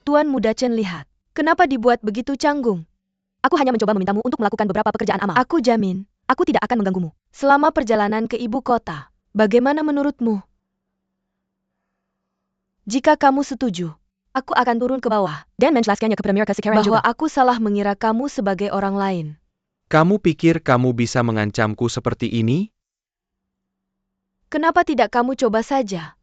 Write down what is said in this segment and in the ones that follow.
Tuan Muda Chen, lihat. Kenapa dibuat begitu canggung? Aku hanya mencoba memintamu untuk melakukan beberapa pekerjaan amal. Aku jamin, aku tidak akan mengganggumu. Selama perjalanan ke ibu kota, bagaimana menurutmu? Jika kamu setuju, aku akan turun ke bawah dan menjelaskannya ke Premier Kesekian bahwa aku salah mengira kamu sebagai orang lain. Kamu pikir kamu bisa mengancamku seperti ini? Kenapa tidak kamu coba saja?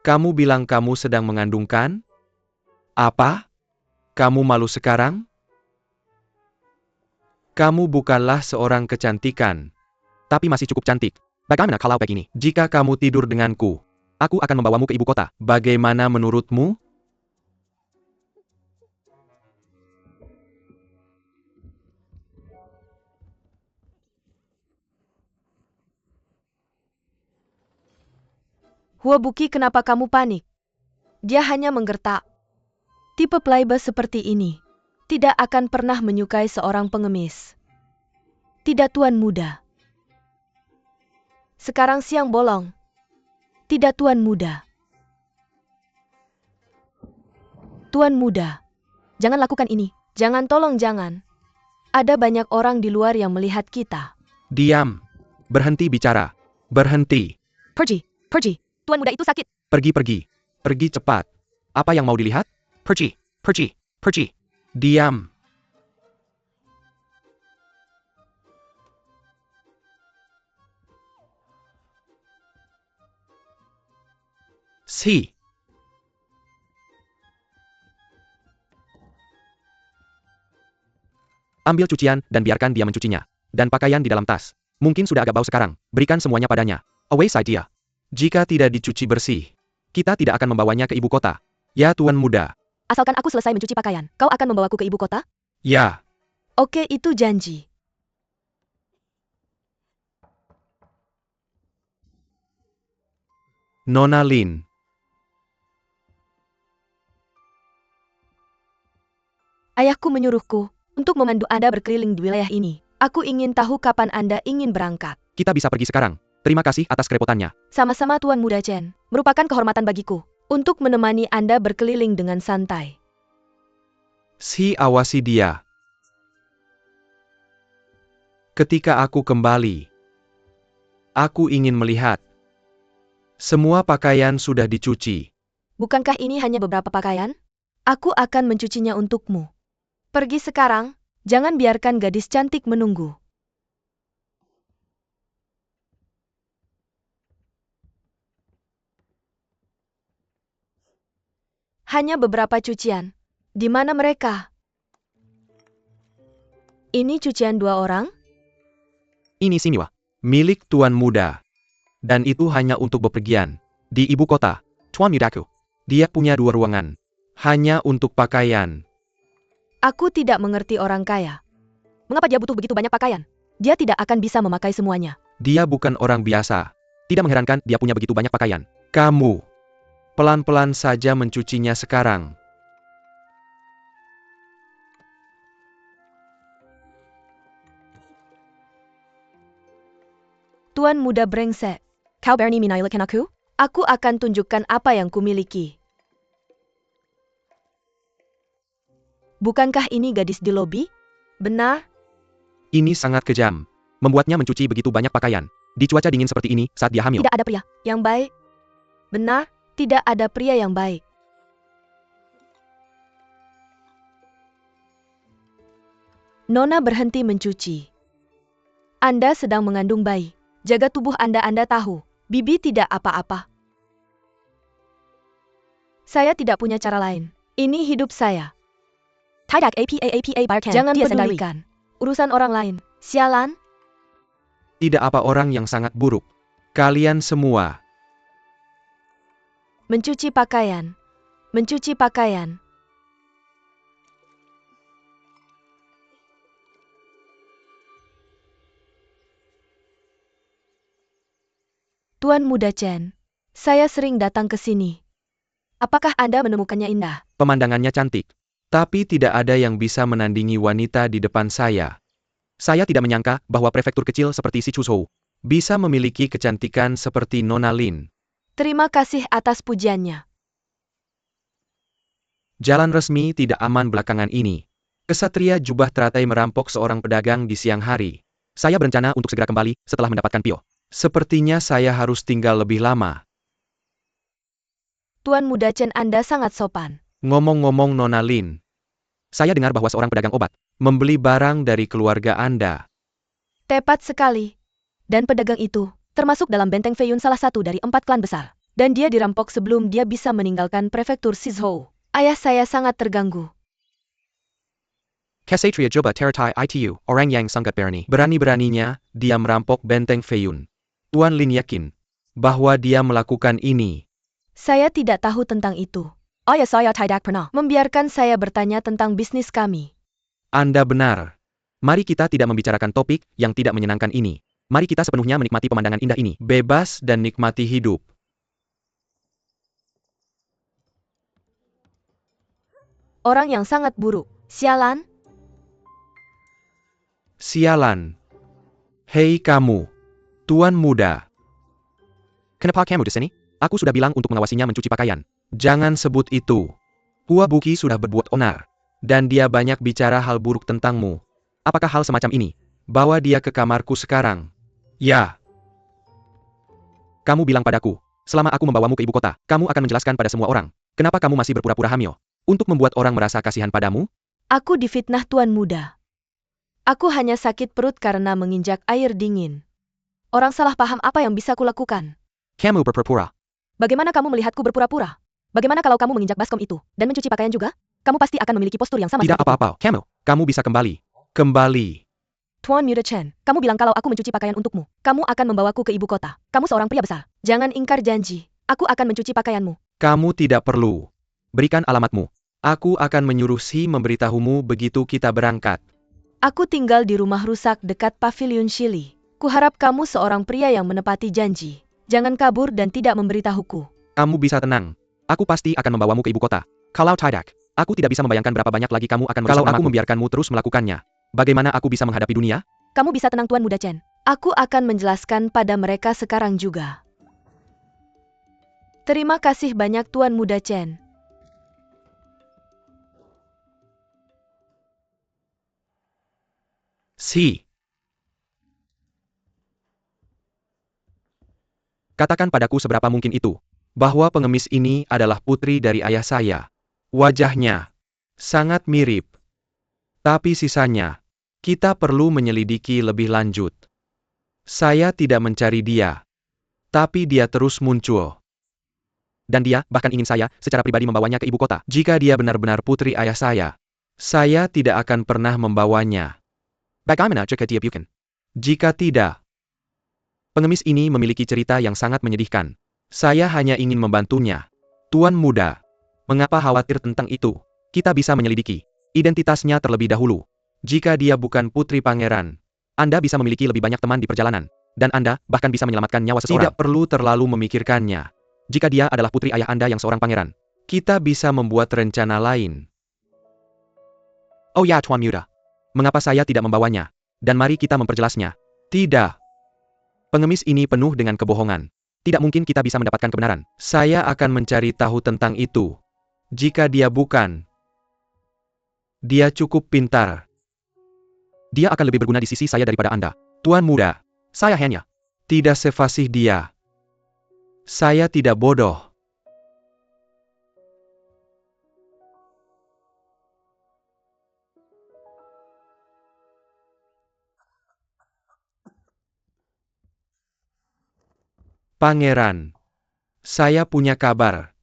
Kamu bilang kamu sedang mengandungkan? Apa? Kamu malu sekarang? Kamu bukanlah seorang kecantikan, tapi masih cukup cantik. Bagaimana kalau begini? Jika kamu tidur denganku, aku akan membawamu ke ibu kota. Bagaimana menurutmu? Huobuki, kenapa kamu panik? Dia hanya menggertak. Tipe playboy seperti ini tidak akan pernah menyukai seorang pengemis. Tidak, Tuan Muda. Sekarang siang bolong. Tidak, Tuan Muda. Tuan Muda, jangan lakukan ini. Jangan, tolong jangan. Ada banyak orang di luar yang melihat kita. Diam. Berhenti bicara. Berhenti. Pergi, pergi. Tuan Muda itu sakit. Pergi, pergi. Pergi cepat. Apa yang mau dilihat? Pergi, pergi, pergi. Diam. Si. Ambil cucian dan biarkan dia mencucinya. Dan pakaian di dalam tas. Mungkin sudah agak bau sekarang. Berikan semuanya padanya. Away saja. Jika tidak dicuci bersih, kita tidak akan membawanya ke ibu kota. Ya, Tuan Muda. Asalkan aku selesai mencuci pakaian, kau akan membawaku ke ibu kota? Ya. Oke, itu janji. Nona Lin. Ayahku menyuruhku untuk memandu Anda berkeliling di wilayah ini. Aku ingin tahu kapan Anda ingin berangkat. Kita bisa pergi sekarang. Terima kasih atas kerepotannya. Sama-sama, Tuan Muda Chen. Merupakan kehormatan bagiku untuk menemani Anda berkeliling dengan santai. Si, awasi dia. Ketika aku kembali, aku ingin melihat. Semua pakaian sudah dicuci. Bukankah ini hanya beberapa pakaian? Aku akan mencucinya untukmu. Pergi sekarang, jangan biarkan gadis cantik menunggu. Hanya beberapa cucian. Di mana mereka? Ini cucian 2 orang? Ini Simiwa, milik Tuan Muda. Dan itu hanya untuk bepergian. Di ibu kota, Tuan Mudaku. Dia punya 2 ruangan. Hanya untuk pakaian. Aku tidak mengerti orang kaya. Mengapa dia butuh begitu banyak pakaian? Dia tidak akan bisa memakai semuanya. Dia bukan orang biasa. Tidak mengherankan dia punya begitu banyak pakaian. Kamu, pelan-pelan saja mencucinya sekarang. Tuan Muda brengsek. Kau berani menyalahkan aku? Aku akan tunjukkan apa yang kumiliki. Bukankah ini gadis di lobi? Benar? Ini sangat kejam. Membuatnya mencuci begitu banyak pakaian. Di cuaca dingin seperti ini saat dia hamil. Tidak ada pria yang baik. Benar, tidak ada pria yang baik. Nona berhenti mencuci. Anda sedang mengandung bayi. Jaga tubuh Anda tahu. Bibi tidak apa-apa. Saya tidak punya cara lain. Ini hidup saya. Tidak apa barkan. Jangan pedulikan urusan orang lain. Sialan. Tidak apa orang yang sangat buruk. Kalian semua. Mencuci pakaian. Mencuci pakaian. Tuan Muda Chen, saya sering datang ke sini. Apakah Anda menemukannya indah? Pemandangannya cantik. Tapi tidak ada yang bisa menandingi wanita di depan saya. Saya tidak menyangka bahwa prefektur kecil seperti Sichushou bisa memiliki kecantikan seperti Nona Lin. Terima kasih atas pujiannya. Jalan resmi tidak aman belakangan ini. Kesatria jubah teratai merampok seorang pedagang di siang hari. Saya berencana untuk segera kembali setelah mendapatkan Pio. Sepertinya saya harus tinggal lebih lama. Tuan Muda Chen, Anda sangat sopan. Ngomong-ngomong Nona Lin, saya dengar bahwa seorang pedagang obat membeli barang dari keluarga Anda. Tepat sekali. Dan pedagang itu termasuk dalam benteng Feiyun, salah satu dari 4 klan besar. Dan dia dirampok sebelum dia bisa meninggalkan prefektur Sizhou. Ayah saya sangat terganggu. Kesatria Jubah Teratai Itu, orang yang sangat berani. Berani-beraninya, dia merampok benteng Feiyun. Tuan Lin yakin bahwa dia melakukan ini. Saya tidak tahu tentang itu. Ayah saya tidak pernah membiarkan saya bertanya tentang bisnis kami. Anda benar. Mari kita tidak membicarakan topik yang tidak menyenangkan ini. Mari kita sepenuhnya menikmati pemandangan indah ini. Bebas dan nikmati hidup. Orang yang sangat buruk. Sialan. Sialan. Hei kamu, Tuan Muda. Kenapa kamu di sini? Aku sudah bilang untuk mengawasinya mencuci pakaian. Jangan sebut itu. Hua Buki sudah berbuat onar. Dan dia banyak bicara hal buruk tentangmu. Apakah hal semacam ini? Bawa dia ke kamarku sekarang. Ya. Kamu bilang padaku, selama aku membawamu ke ibu kota, kamu akan menjelaskan pada semua orang. Kenapa kamu masih berpura-pura hamil? Untuk membuat orang merasa kasihan padamu? Aku difitnah Tuan Muda. Aku hanya sakit perut karena menginjak air dingin. Orang salah paham apa yang bisa kulakukan. Kamu berpura-pura. Bagaimana kamu melihatku berpura-pura? Bagaimana kalau kamu menginjak baskom itu, dan mencuci pakaian juga? Kamu pasti akan memiliki postur yang sama Tidak sepertiku. apa-apa, kamu bisa kembali. Kembali. Tuan Muda Chen, kamu bilang kalau aku mencuci pakaian untukmu, kamu akan membawaku ke ibu kota. Kamu seorang pria besar. Jangan ingkar janji. Aku akan mencuci pakaianmu. Kamu tidak perlu. Berikan alamatmu. Aku akan menyuruh Si memberitahumu begitu kita berangkat. Aku tinggal di rumah rusak dekat pavilion Shili. Kuharap kamu seorang pria yang menepati janji. Jangan kabur dan tidak memberitahuku. Kamu bisa tenang. Aku pasti akan membawamu ke ibu kota. Kalau tidak, aku tidak bisa membayangkan berapa banyak lagi kamu akan merusak namaku. Kalau aku membiarkanmu terus melakukannya, bagaimana aku bisa menghadapi dunia? Kamu bisa tenang Tuan Muda Chen. Aku akan menjelaskan pada mereka sekarang juga. Terima kasih banyak Tuan Muda Chen. Si. Katakan padaku seberapa mungkin itu, bahwa pengemis ini adalah putri dari ayah saya. Wajahnya sangat mirip. Tapi sisanya, kita perlu menyelidiki lebih lanjut. Saya tidak mencari dia. Tapi dia terus muncul. Dan dia bahkan ingin saya secara pribadi membawanya ke ibu kota. Jika dia benar-benar putri ayah saya tidak akan pernah membawanya. Bagaimana jika dia bukan? Jika tidak, pengemis ini memiliki cerita yang sangat menyedihkan. Saya hanya ingin membantunya. Tuan Muda, mengapa khawatir tentang itu? Kita bisa menyelidiki identitasnya terlebih dahulu. Jika dia bukan putri pangeran, Anda bisa memiliki lebih banyak teman di perjalanan. Dan Anda bahkan bisa menyelamatkan nyawa seseorang. Tidak perlu terlalu memikirkannya. Jika dia adalah putri ayah Anda yang seorang pangeran, kita bisa membuat rencana lain. Oh ya Tuan Muda. Mengapa saya tidak membawanya? Dan mari kita memperjelasnya. Tidak. Pengemis ini penuh dengan kebohongan. Tidak mungkin kita bisa mendapatkan kebenaran. Saya akan mencari tahu tentang itu. Jika dia bukan, dia cukup pintar. Dia akan lebih berguna di sisi saya daripada Anda. Tuan Muda, saya hanya tidak sefasih dia. Saya tidak bodoh. Pangeran, saya punya kabar.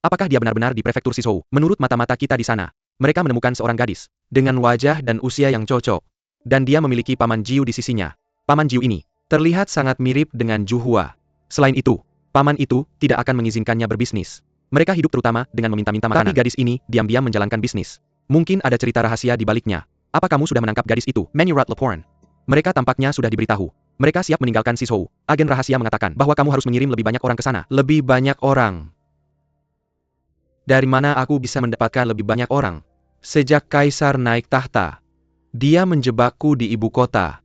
Apakah dia benar-benar di prefektur Sizhou? Menurut mata-mata kita di sana, mereka menemukan seorang gadis dengan wajah dan usia yang cocok. Dan dia memiliki Paman Jiu di sisinya. Paman Jiu ini terlihat sangat mirip dengan Juhua. Selain itu, paman itu tidak akan mengizinkannya berbisnis. Mereka hidup terutama dengan meminta-minta makanan. Tapi gadis ini diam-diam menjalankan bisnis. Mungkin ada cerita rahasia di baliknya. Apa kamu sudah menangkap gadis itu? Menyurat Leporn. Mereka tampaknya sudah diberitahu. Mereka siap meninggalkan Sizhou. Agen rahasia mengatakan bahwa kamu harus mengirim lebih banyak orang ke sana. Lebih banyak orang. Dari mana aku bisa mendapatkan lebih banyak orang? Sejak Kaisar naik tahta, dia menjebakku di ibu kota.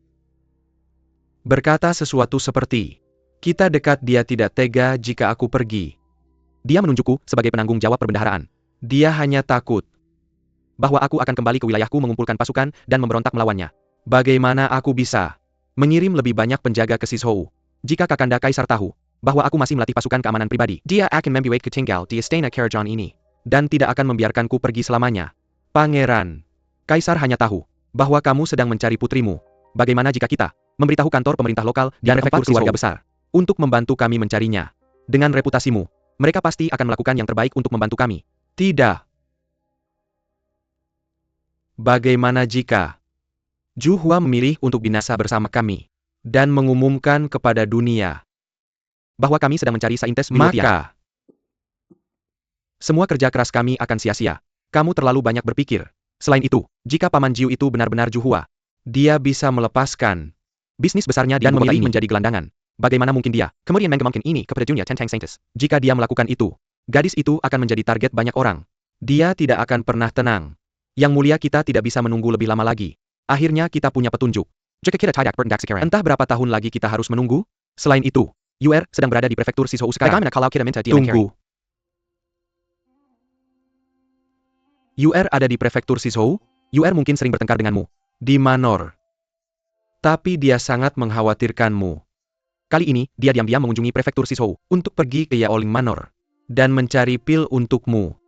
Berkata sesuatu seperti, kita dekat, dia tidak tega jika aku pergi. Dia menunjukku sebagai penanggung jawab perbendaharaan. Dia hanya takut bahwa aku akan kembali ke wilayahku, mengumpulkan pasukan, dan memberontak melawannya. Bagaimana aku bisa mengirim lebih banyak penjaga ke Sizhou? Jika Kakanda Kaisar tahu bahwa aku masih melatih pasukan keamanan pribadi, dia akan membuatku tinggal di istana Kerajon ini, dan tidak akan membiarkanku pergi selamanya. Pangeran, Kaisar hanya tahu bahwa kamu sedang mencari putrimu. Bagaimana jika kita memberitahu kantor pemerintah lokal dan prefektur keluarga besar untuk membantu kami mencarinya? Dengan reputasimu, mereka pasti akan melakukan yang terbaik untuk membantu kami. Tidak. Bagaimana jika Zhu Hua memilih untuk binasa bersama kami dan mengumumkan kepada dunia bahwa kami sedang mencari saintes militer? Maka semua kerja keras kami akan sia-sia. Kamu terlalu banyak berpikir. Selain itu, jika Paman Jiu itu benar-benar Zhu Hua, dia bisa melepaskan bisnis besarnya dan memilih menjadi gelandangan. Bagaimana mungkin dia kemudian mengembangkan ini kepada dunia Tentang Saintes? Jika dia melakukan itu, gadis itu akan menjadi target banyak orang. Dia tidak akan pernah tenang. Yang mulia, kita tidak bisa menunggu lebih lama lagi. Akhirnya kita punya petunjuk. Jika kita tidak bertindak sekarang, entah berapa tahun lagi kita harus menunggu. Selain itu, Yuer sedang berada di prefektur Sizhou sekarang. Bagaimana kalau kita minta dia tunggu? Yuer ada di prefektur Sizhou? Yuer mungkin sering bertengkar denganmu di Manor. Tapi dia sangat mengkhawatirkanmu. Kali ini, dia diam-diam mengunjungi prefektur Sizhou untuk pergi ke Yaoling Manor dan mencari pil untukmu.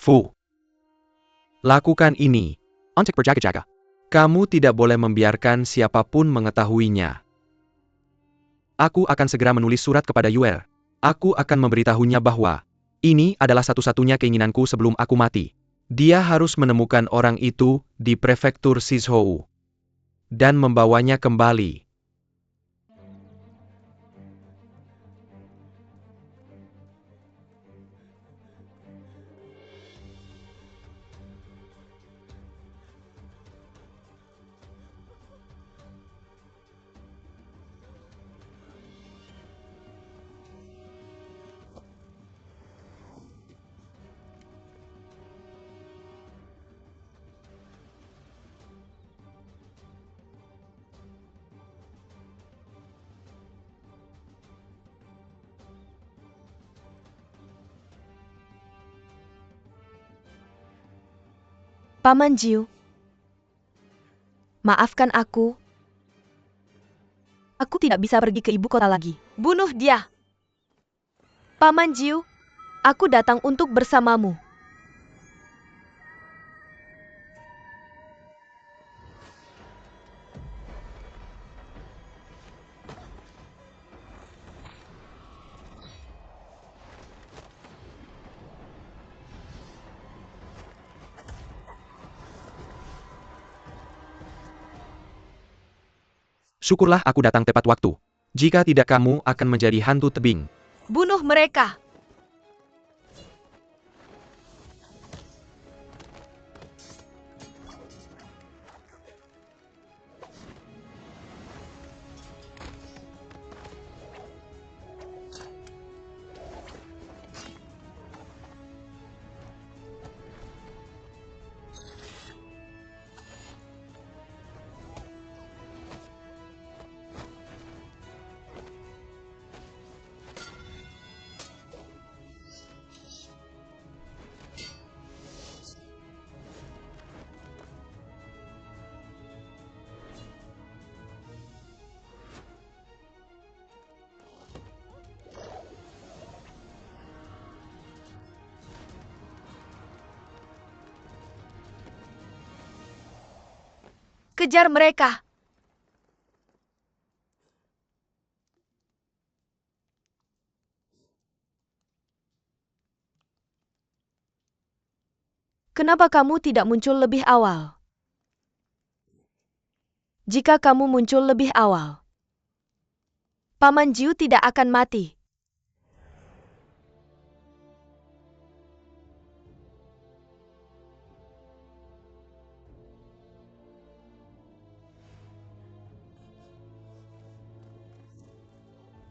Fu, lakukan ini untuk berjaga-jaga. Kamu tidak boleh membiarkan siapapun mengetahuinya. Aku akan segera menulis surat kepada Yuer. Aku akan memberitahunya bahwa ini adalah satu-satunya keinginanku sebelum aku mati. Dia harus menemukan orang itu di prefektur Sizhou dan membawanya kembali. Paman Jiu, maafkan aku. Aku tidak bisa pergi ke ibu kota lagi. Bunuh dia. Paman Jiu, aku datang untuk bersamamu. Syukurlah aku datang tepat waktu. Jika tidak, kamu akan menjadi hantu tebing. Bunuh mereka. Kejar mereka. Kenapa kamu tidak muncul lebih awal? Jika kamu muncul lebih awal, Paman Jiu tidak akan mati.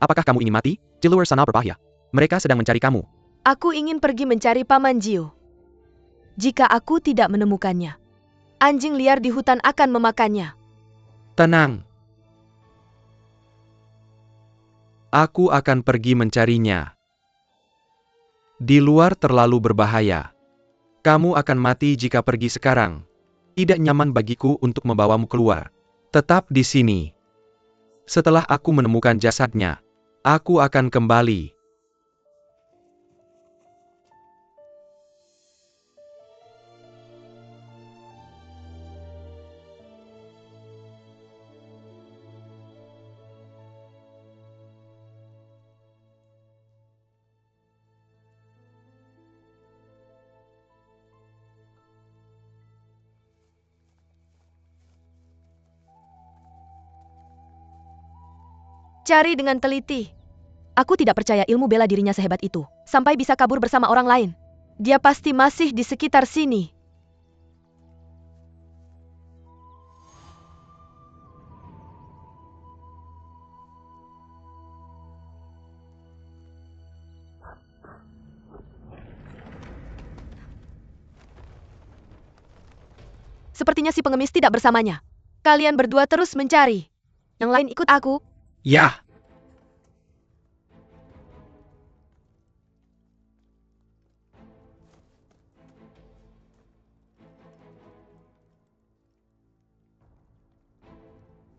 Apakah kamu ingin mati? Di luar sana berbahaya. Mereka sedang mencari kamu. Aku ingin pergi mencari Paman Jiu. Jika aku tidak menemukannya, anjing liar di hutan akan memakannya. Tenang. Aku akan pergi mencarinya. Di luar terlalu berbahaya. Kamu akan mati jika pergi sekarang. Tidak nyaman bagiku untuk membawamu keluar. Tetap di sini. Setelah aku menemukan jasadnya, aku akan kembali. Cari dengan teliti. Aku tidak percaya ilmu bela dirinya sehebat itu, sampai bisa kabur bersama orang lain. Dia pasti masih di sekitar sini. Sepertinya si pengemis tidak bersamanya. Kalian berdua terus mencari. Yang lain ikut aku. Ya.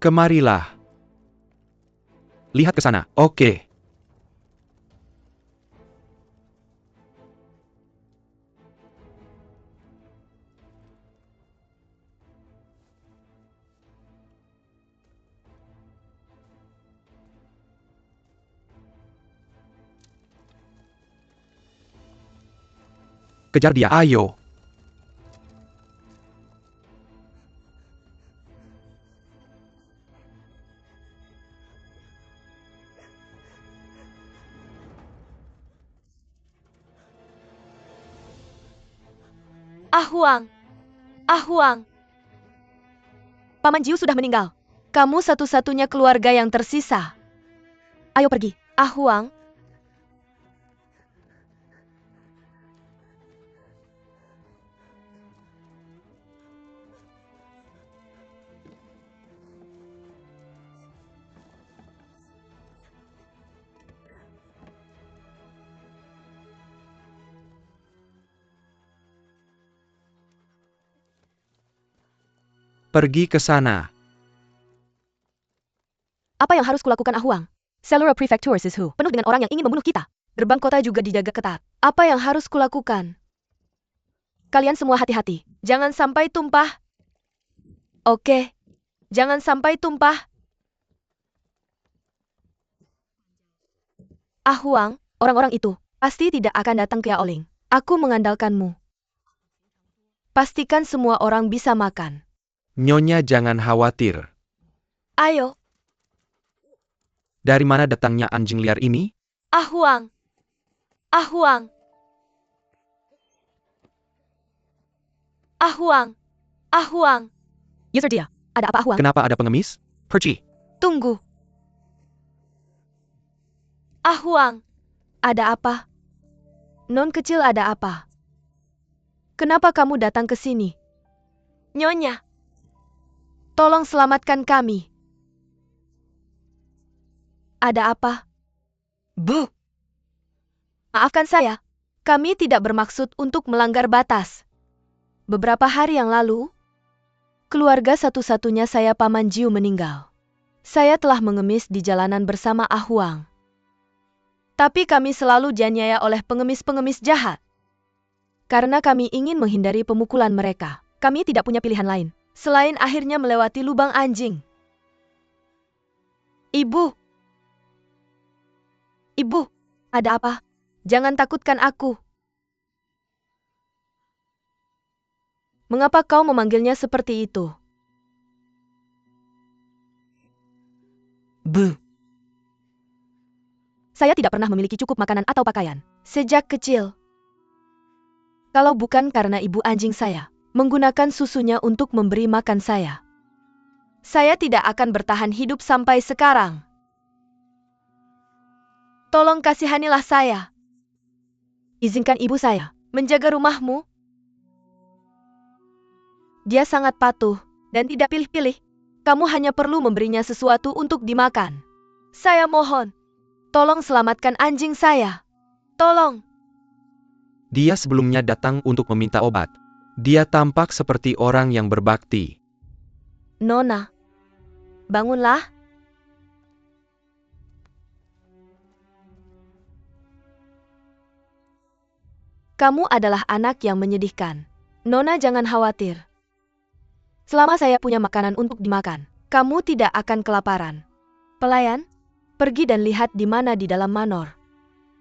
Kemarilah. Lihat ke sana. Oke. Kejar dia, ayo. Ahuang. Ahuang. Paman Jiu sudah meninggal. Kamu satu-satunya keluarga yang tersisa. Ayo pergi. Ahuang. Pergi ke sana. Apa yang harus kulakukan, Ahuang? Cellura Prefecture is who? Penuh dengan orang yang ingin membunuh kita. Gerbang kota juga dijaga ketat. Apa yang harus kulakukan? Kalian semua hati-hati. Jangan sampai tumpah. Oke. Jangan sampai tumpah. Ahuang, orang-orang itu pasti tidak akan datang ke Yaoling. Aku mengandalkanmu. Pastikan semua orang bisa makan. Nyonya jangan khawatir. Ayo. Dari mana datangnya anjing liar ini? Ahuang. Ahuang. Ahuang. Ahuang. User dia. Ada apa, Ahuang? Kenapa ada pengemis? Pergi. Tunggu. Ahuang. Ada apa? Non kecil, ada apa? Kenapa kamu datang ke sini? Nyonya. Tolong selamatkan kami. Ada apa? Bu. Maafkan saya. Kami tidak bermaksud untuk melanggar batas. Beberapa hari yang lalu, keluarga satu-satunya saya, Paman Jiu, meninggal. Saya telah mengemis di jalanan bersama Ahuang. Tapi kami selalu dianiaya oleh pengemis-pengemis jahat. Karena kami ingin menghindari pemukulan mereka, kami tidak punya pilihan lain selain akhirnya melewati lubang anjing. Ibu. Ibu, ada apa? Jangan takutkan aku. Mengapa kau memanggilnya seperti itu? Bu. Saya tidak pernah memiliki cukup makanan atau pakaian sejak kecil. Kalau bukan karena ibu anjing saya menggunakan susunya untuk memberi makan saya tidak akan bertahan hidup sampai sekarang. Tolong kasihanilah saya. Izinkan ibu saya menjaga rumahmu. Dia sangat patuh dan tidak pilih-pilih. Kamu hanya perlu memberinya sesuatu untuk dimakan. Saya mohon, tolong selamatkan anjing saya. Tolong. Dia sebelumnya datang untuk meminta obat. Dia tampak seperti orang yang berbakti. Nona, bangunlah. Kamu adalah anak yang menyedihkan. Nona, jangan khawatir. Selama saya punya makanan untuk dimakan, kamu tidak akan kelaparan. Pelayan, pergi dan lihat di mana di dalam manor.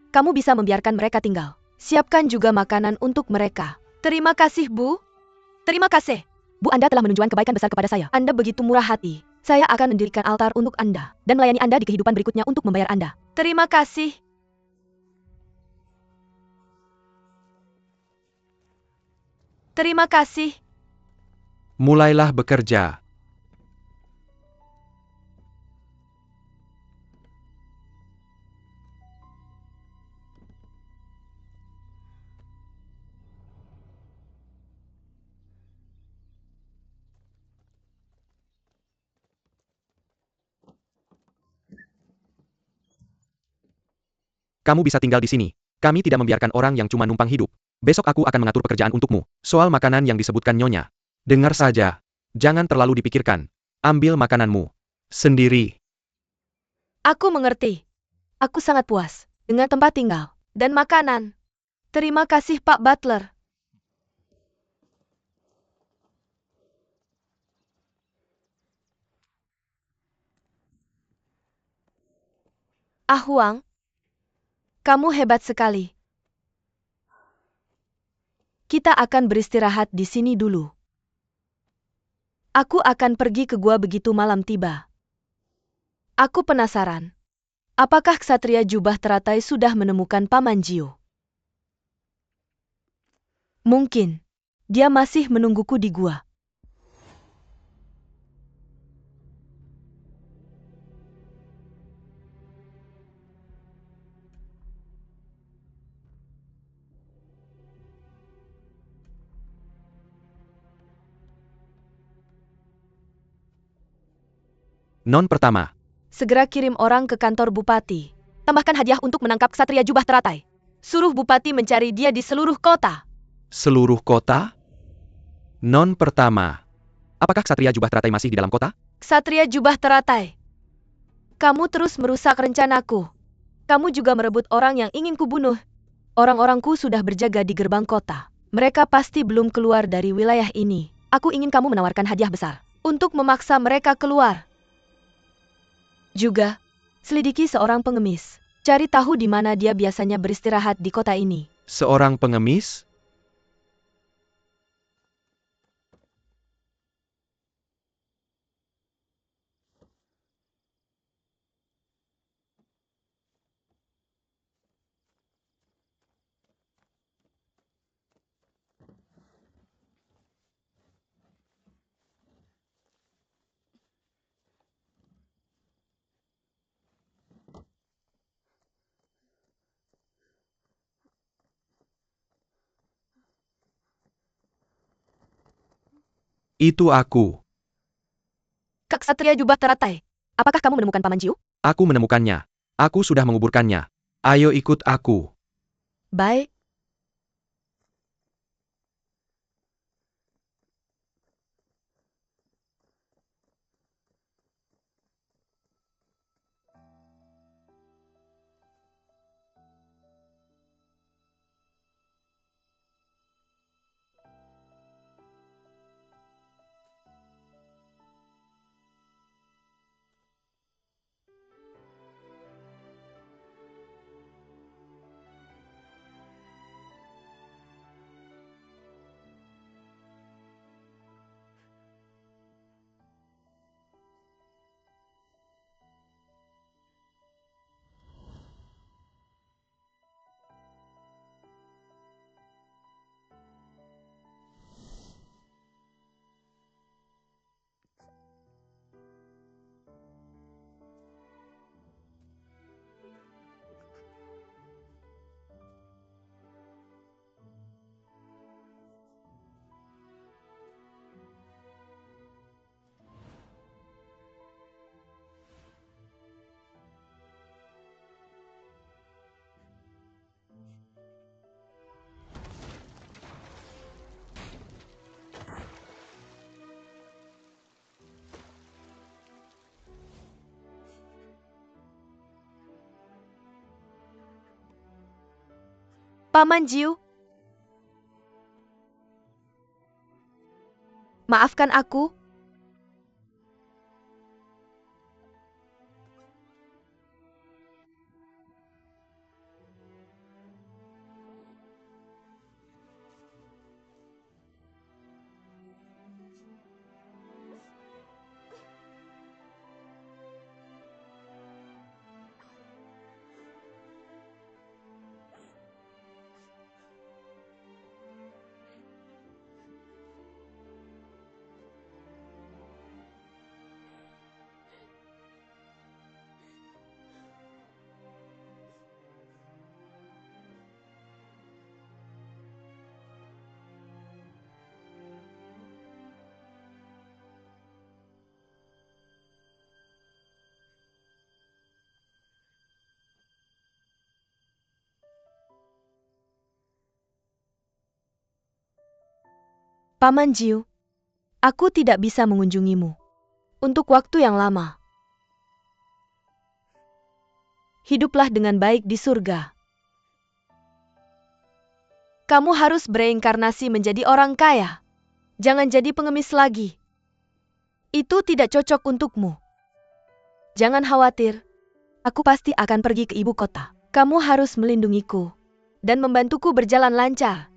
Kamu bisa membiarkan mereka tinggal. Siapkan juga makanan untuk mereka. Terima kasih, Bu. Terima kasih. Bu, Anda telah menunjukkan kebaikan besar kepada saya. Anda begitu murah hati. Saya akan mendirikan altar untuk Anda dan melayani Anda di kehidupan berikutnya untuk membayar Anda. Terima kasih. Terima kasih. Mulailah bekerja. Kamu bisa tinggal di sini. Kami tidak membiarkan orang yang cuma numpang hidup. Besok aku akan mengatur pekerjaan untukmu. Soal makanan yang disebutkan Nyonya. Dengar saja. Jangan terlalu dipikirkan. Ambil makananmu. Sendiri. Aku mengerti. Aku sangat puas dengan tempat tinggal dan makanan. Terima kasih, Pak Butler. Ah, Huang, kamu hebat sekali. Kita akan beristirahat di sini dulu. Aku akan pergi ke gua begitu malam tiba. Aku penasaran. Apakah ksatria jubah teratai sudah menemukan Paman Jiu? Mungkin. Dia masih menungguku di gua. Non pertama. Segera kirim orang ke kantor Bupati. Tambahkan hadiah untuk menangkap ksatria jubah teratai. Suruh Bupati mencari dia di seluruh kota. Seluruh kota? Non pertama. Apakah ksatria jubah teratai masih di dalam kota? Ksatria jubah teratai. Kamu terus merusak rencanaku. Kamu juga merebut orang yang ingin kubunuh. Orang-orangku sudah berjaga di gerbang kota. Mereka pasti belum keluar dari wilayah ini. Aku ingin kamu menawarkan hadiah besar untuk memaksa mereka keluar. Juga, selidiki seorang pengemis. Cari tahu di mana dia biasanya beristirahat di kota ini. Seorang pengemis? Itu aku. Kak Satria Jubah Teratai, apakah kamu menemukan Paman Jiu? Aku menemukannya. Aku sudah menguburkannya. Ayo ikut aku. Baik. Paman Jiu. Maafkan aku. Paman Jiu, aku tidak bisa mengunjungimu untuk waktu yang lama. Hiduplah dengan baik di surga. Kamu harus bereinkarnasi menjadi orang kaya. Jangan jadi pengemis lagi. Itu tidak cocok untukmu. Jangan khawatir. Aku pasti akan pergi ke ibu kota. Kamu harus melindungiku dan membantuku berjalan lancar.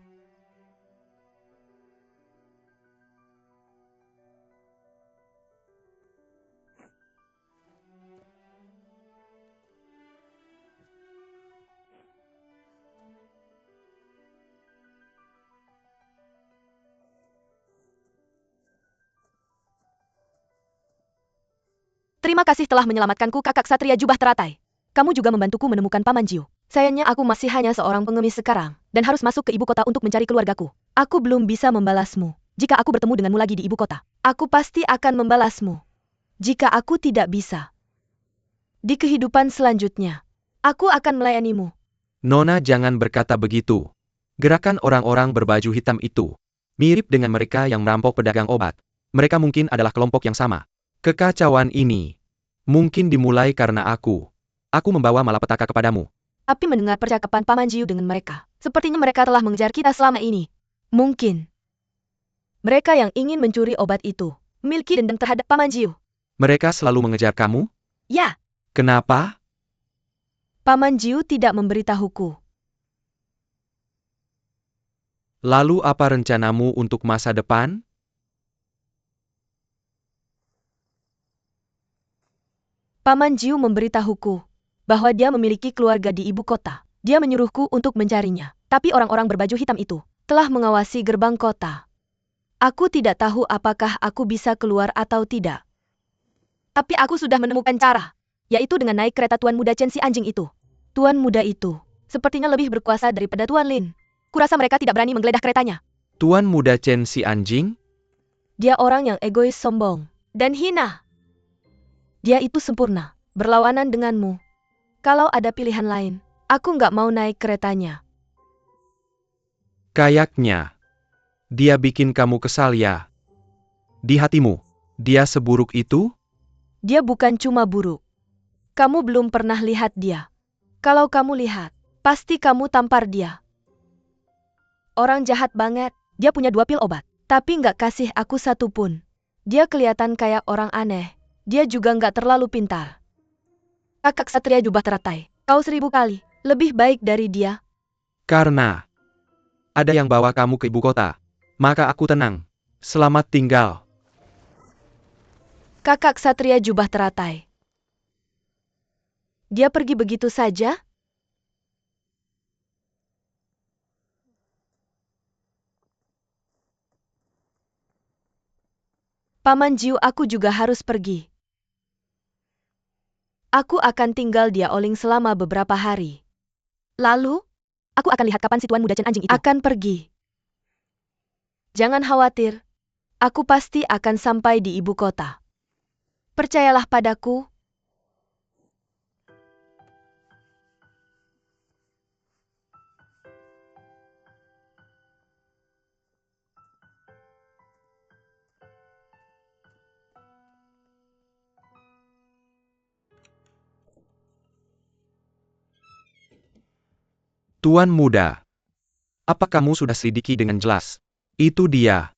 Terima kasih telah menyelamatkanku, kakak Satria Jubah Teratai. Kamu juga membantuku menemukan Paman Jiu. Sayangnya aku masih hanya seorang pengemis sekarang, dan harus masuk ke ibu kota untuk mencari keluargaku. Aku belum bisa membalasmu. Jika aku bertemu denganmu lagi di ibu kota, aku pasti akan membalasmu. Jika aku tidak bisa, di kehidupan selanjutnya, aku akan melayanimu. Nona, jangan berkata begitu. Gerakan orang-orang berbaju hitam itu mirip dengan mereka yang merampok pedagang obat. Mereka mungkin adalah kelompok yang sama. Kekacauan ini mungkin dimulai karena aku. Aku membawa malapetaka kepadamu. Tapi mendengar percakapan Paman Jiu dengan mereka, sepertinya mereka telah mengejar kita selama ini. Mungkin mereka yang ingin mencuri obat itu memiliki dendam terhadap Paman Jiu. Mereka selalu mengejar kamu? Ya, Kenapa? Paman Jiu tidak memberitahuku. Lalu apa rencanamu untuk masa depan? Paman Jiu memberitahuku bahwa dia memiliki keluarga di ibu kota. Dia menyuruhku untuk mencarinya. Tapi orang-orang berbaju hitam itu telah mengawasi gerbang kota. Aku tidak tahu apakah aku bisa keluar atau tidak. Tapi aku sudah menemukan cara, yaitu dengan naik kereta Tuan Muda Chen si anjing itu. Tuan Muda itu sepertinya lebih berkuasa daripada Tuan Lin. Kurasa mereka tidak berani menggeledah keretanya. Tuan Muda Chen si anjing? Dia orang yang egois, sombong, dan hina. Dia itu sempurna, berlawanan denganmu. Kalau ada pilihan lain, aku nggak mau naik keretanya. Kayaknya dia bikin kamu kesal ya. Di hatimu, dia seburuk itu? Dia bukan cuma buruk. Kamu belum pernah lihat dia. Kalau kamu lihat, pasti kamu tampar dia. Orang jahat banget. Dia punya 2 pil obat, tapi nggak kasih aku satu pun. Dia kelihatan kayak orang aneh. Dia juga nggak terlalu pintar. Kakak Satria Jubah Teratai, kau 1000 kali lebih baik dari dia. Karena ada yang bawa kamu ke ibu kota, maka aku tenang. Selamat tinggal. Kakak Satria Jubah Teratai. Dia pergi begitu saja? Paman Jiu, aku juga harus pergi. Aku akan tinggal di Yaoling selama beberapa hari. Lalu, aku akan lihat kapan si Tuan Muda Chen anjing itu akan pergi. Jangan khawatir. Aku pasti akan sampai di ibu kota. Percayalah padaku. Tuan Muda, Apa kamu sudah selidiki dengan jelas? Itu dia.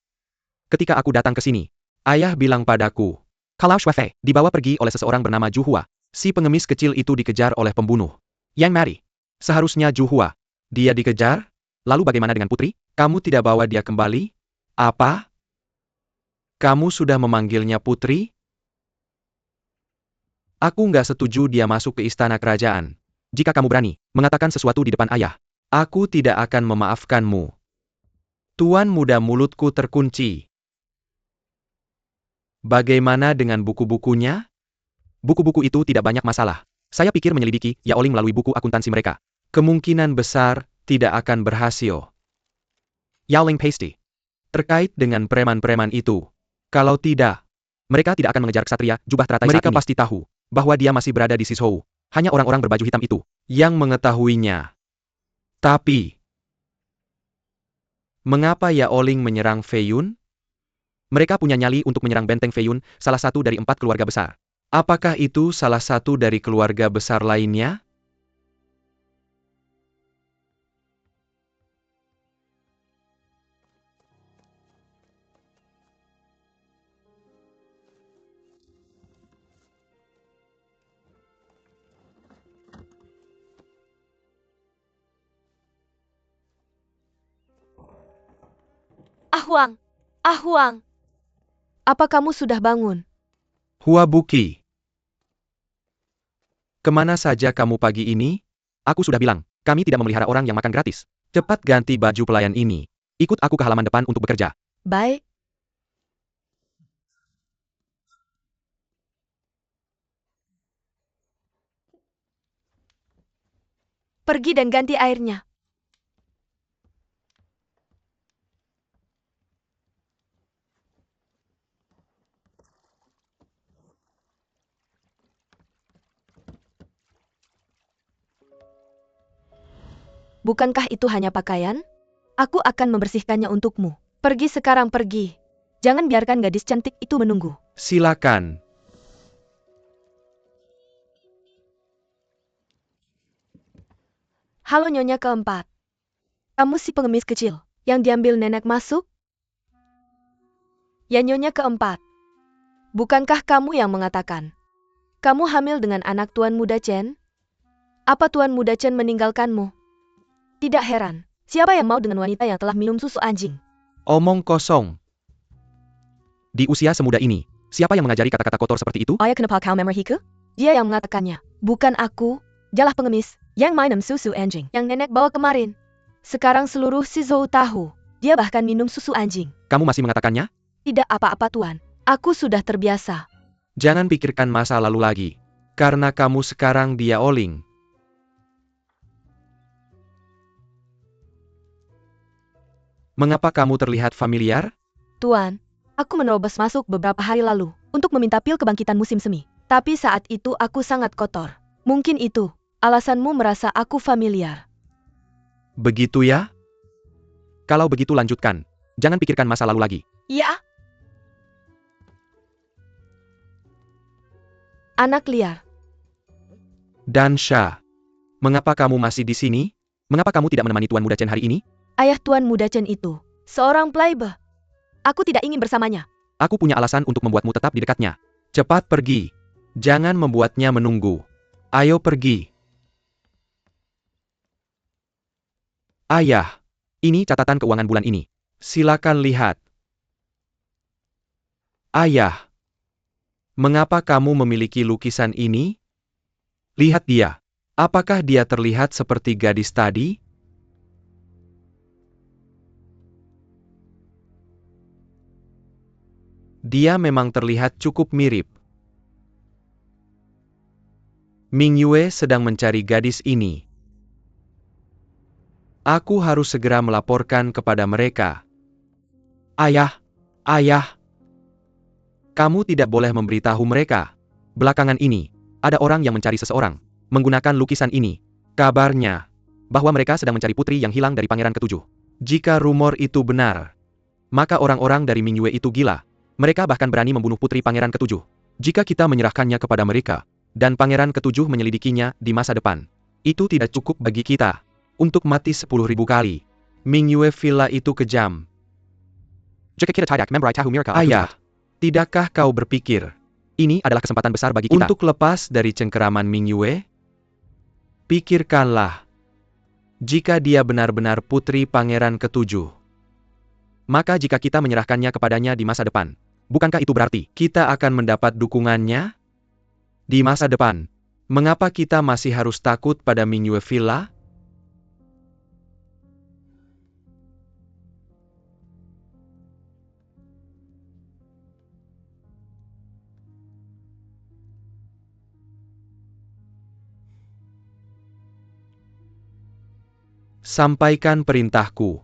Ketika aku datang ke sini, ayah bilang padaku, kalau Shuefei dibawa pergi oleh seseorang bernama Zhu Hua. Si pengemis kecil itu dikejar oleh pembunuh. Yang Mary. Seharusnya Zhu Hua. Dia dikejar? Lalu bagaimana dengan putri? Kamu tidak bawa dia kembali? Apa? Kamu sudah memanggilnya putri? Aku nggak setuju dia masuk ke istana kerajaan. Jika kamu berani mengatakan sesuatu di depan ayah, aku tidak akan memaafkanmu. Tuan muda, mulutku terkunci. Bagaimana dengan buku-bukunya? Buku-buku itu tidak banyak masalah. Saya pikir menyelidiki Yao Ling melalui buku akuntansi mereka. Kemungkinan besar tidak akan berhasil. Yao Ling pasti terkait dengan preman-preman itu. Kalau tidak, mereka tidak akan mengejar ksatria jubah teratai saat ini. Mereka pasti tahu bahwa dia masih berada di Sishou. Hanya orang-orang berbaju hitam itu yang mengetahuinya. Tapi, mengapa Yao Ling menyerang Fei Yun? Mereka punya nyali untuk menyerang benteng Fei Yun, salah satu dari 4 keluarga besar. Apakah itu salah satu dari keluarga besar lainnya? Ah Huang, Ah Huang. Apa kamu sudah bangun? Hua Buki. Kemana saja kamu pagi ini? Aku sudah bilang, kami tidak memelihara orang yang makan gratis. Cepat ganti baju pelayan ini. Ikut aku ke halaman depan untuk bekerja. Baik. Pergi dan ganti airnya. Bukankah itu hanya pakaian? Aku akan membersihkannya untukmu. Pergi sekarang, pergi. Jangan biarkan gadis cantik itu menunggu. Silakan. Halo Nyonya keempat. Kamu si pengemis kecil yang diambil nenek masuk? Ya Nyonya keempat. Bukankah kamu yang mengatakan kamu hamil dengan anak Tuan Muda Chen? Apa Tuan Muda Chen meninggalkanmu? Tidak heran. Siapa yang mau dengan wanita yang telah minum susu anjing? Omong kosong. Di usia semuda ini, siapa yang mengajari kata-kata kotor seperti itu? Ayah kenapa kau memerihiku? Dia yang mengatakannya. Bukan aku. Jalah pengemis yang minum susu anjing yang nenek bawa kemarin. Sekarang seluruh Sizhou tahu. Dia bahkan minum susu anjing. Kamu masih mengatakannya? Tidak apa-apa Tuan. Aku sudah terbiasa. Jangan pikirkan masa lalu lagi. Karena kamu sekarang di Yao Ling. Mengapa kamu terlihat familiar? Tuan, aku menerobos masuk beberapa hari lalu untuk meminta pil kebangkitan musim semi. Tapi saat itu aku sangat kotor. Mungkin itu alasanmu merasa aku familiar. Begitu ya? Kalau begitu lanjutkan. Jangan pikirkan masa lalu lagi. Ya. Anak liar. Dansha, mengapa kamu masih di sini? Mengapa kamu tidak menemani Tuan Muda Chen hari ini? Ayah Tuan Muda Chen itu seorang playboy. Aku tidak ingin bersamanya. Aku punya alasan untuk membuatmu tetap di dekatnya. Cepat pergi. Jangan membuatnya menunggu. Ayo pergi. Ayah, ini catatan keuangan bulan ini. Silakan lihat. Ayah, mengapa kamu memiliki lukisan ini? Lihat dia. Apakah dia terlihat seperti gadis tadi? Dia memang terlihat cukup mirip. Ming Yue sedang mencari gadis ini. Aku harus segera melaporkan kepada mereka. Ayah, ayah. Kamu tidak boleh memberitahu mereka. Belakangan ini, ada orang yang mencari seseorang, menggunakan lukisan ini. Kabarnya, bahwa mereka sedang mencari putri yang hilang dari Pangeran Ketujuh. Jika rumor itu benar, maka orang-orang dari Ming Yue itu gila. Mereka bahkan berani membunuh putri Pangeran Ketujuh. Jika kita menyerahkannya kepada mereka, dan Pangeran Ketujuh menyelidikinya di masa depan, itu tidak cukup bagi kita untuk mati 10.000 kali. Mingyue Villa itu kejam. Jika kita tidak memberitahu mereka aku Ayah, tidakkah kau berpikir ini adalah kesempatan besar bagi kita. untuk lepas dari cengkeraman Mingyue? Pikirkanlah, jika dia benar-benar putri pangeran ketujuh, Maka jika kita menyerahkannya kepadanya di masa depan, bukankah itu berarti kita akan mendapat dukungannya di masa depan. Mengapa kita masih harus takut pada Mingyue Villa? Sampaikan perintahku.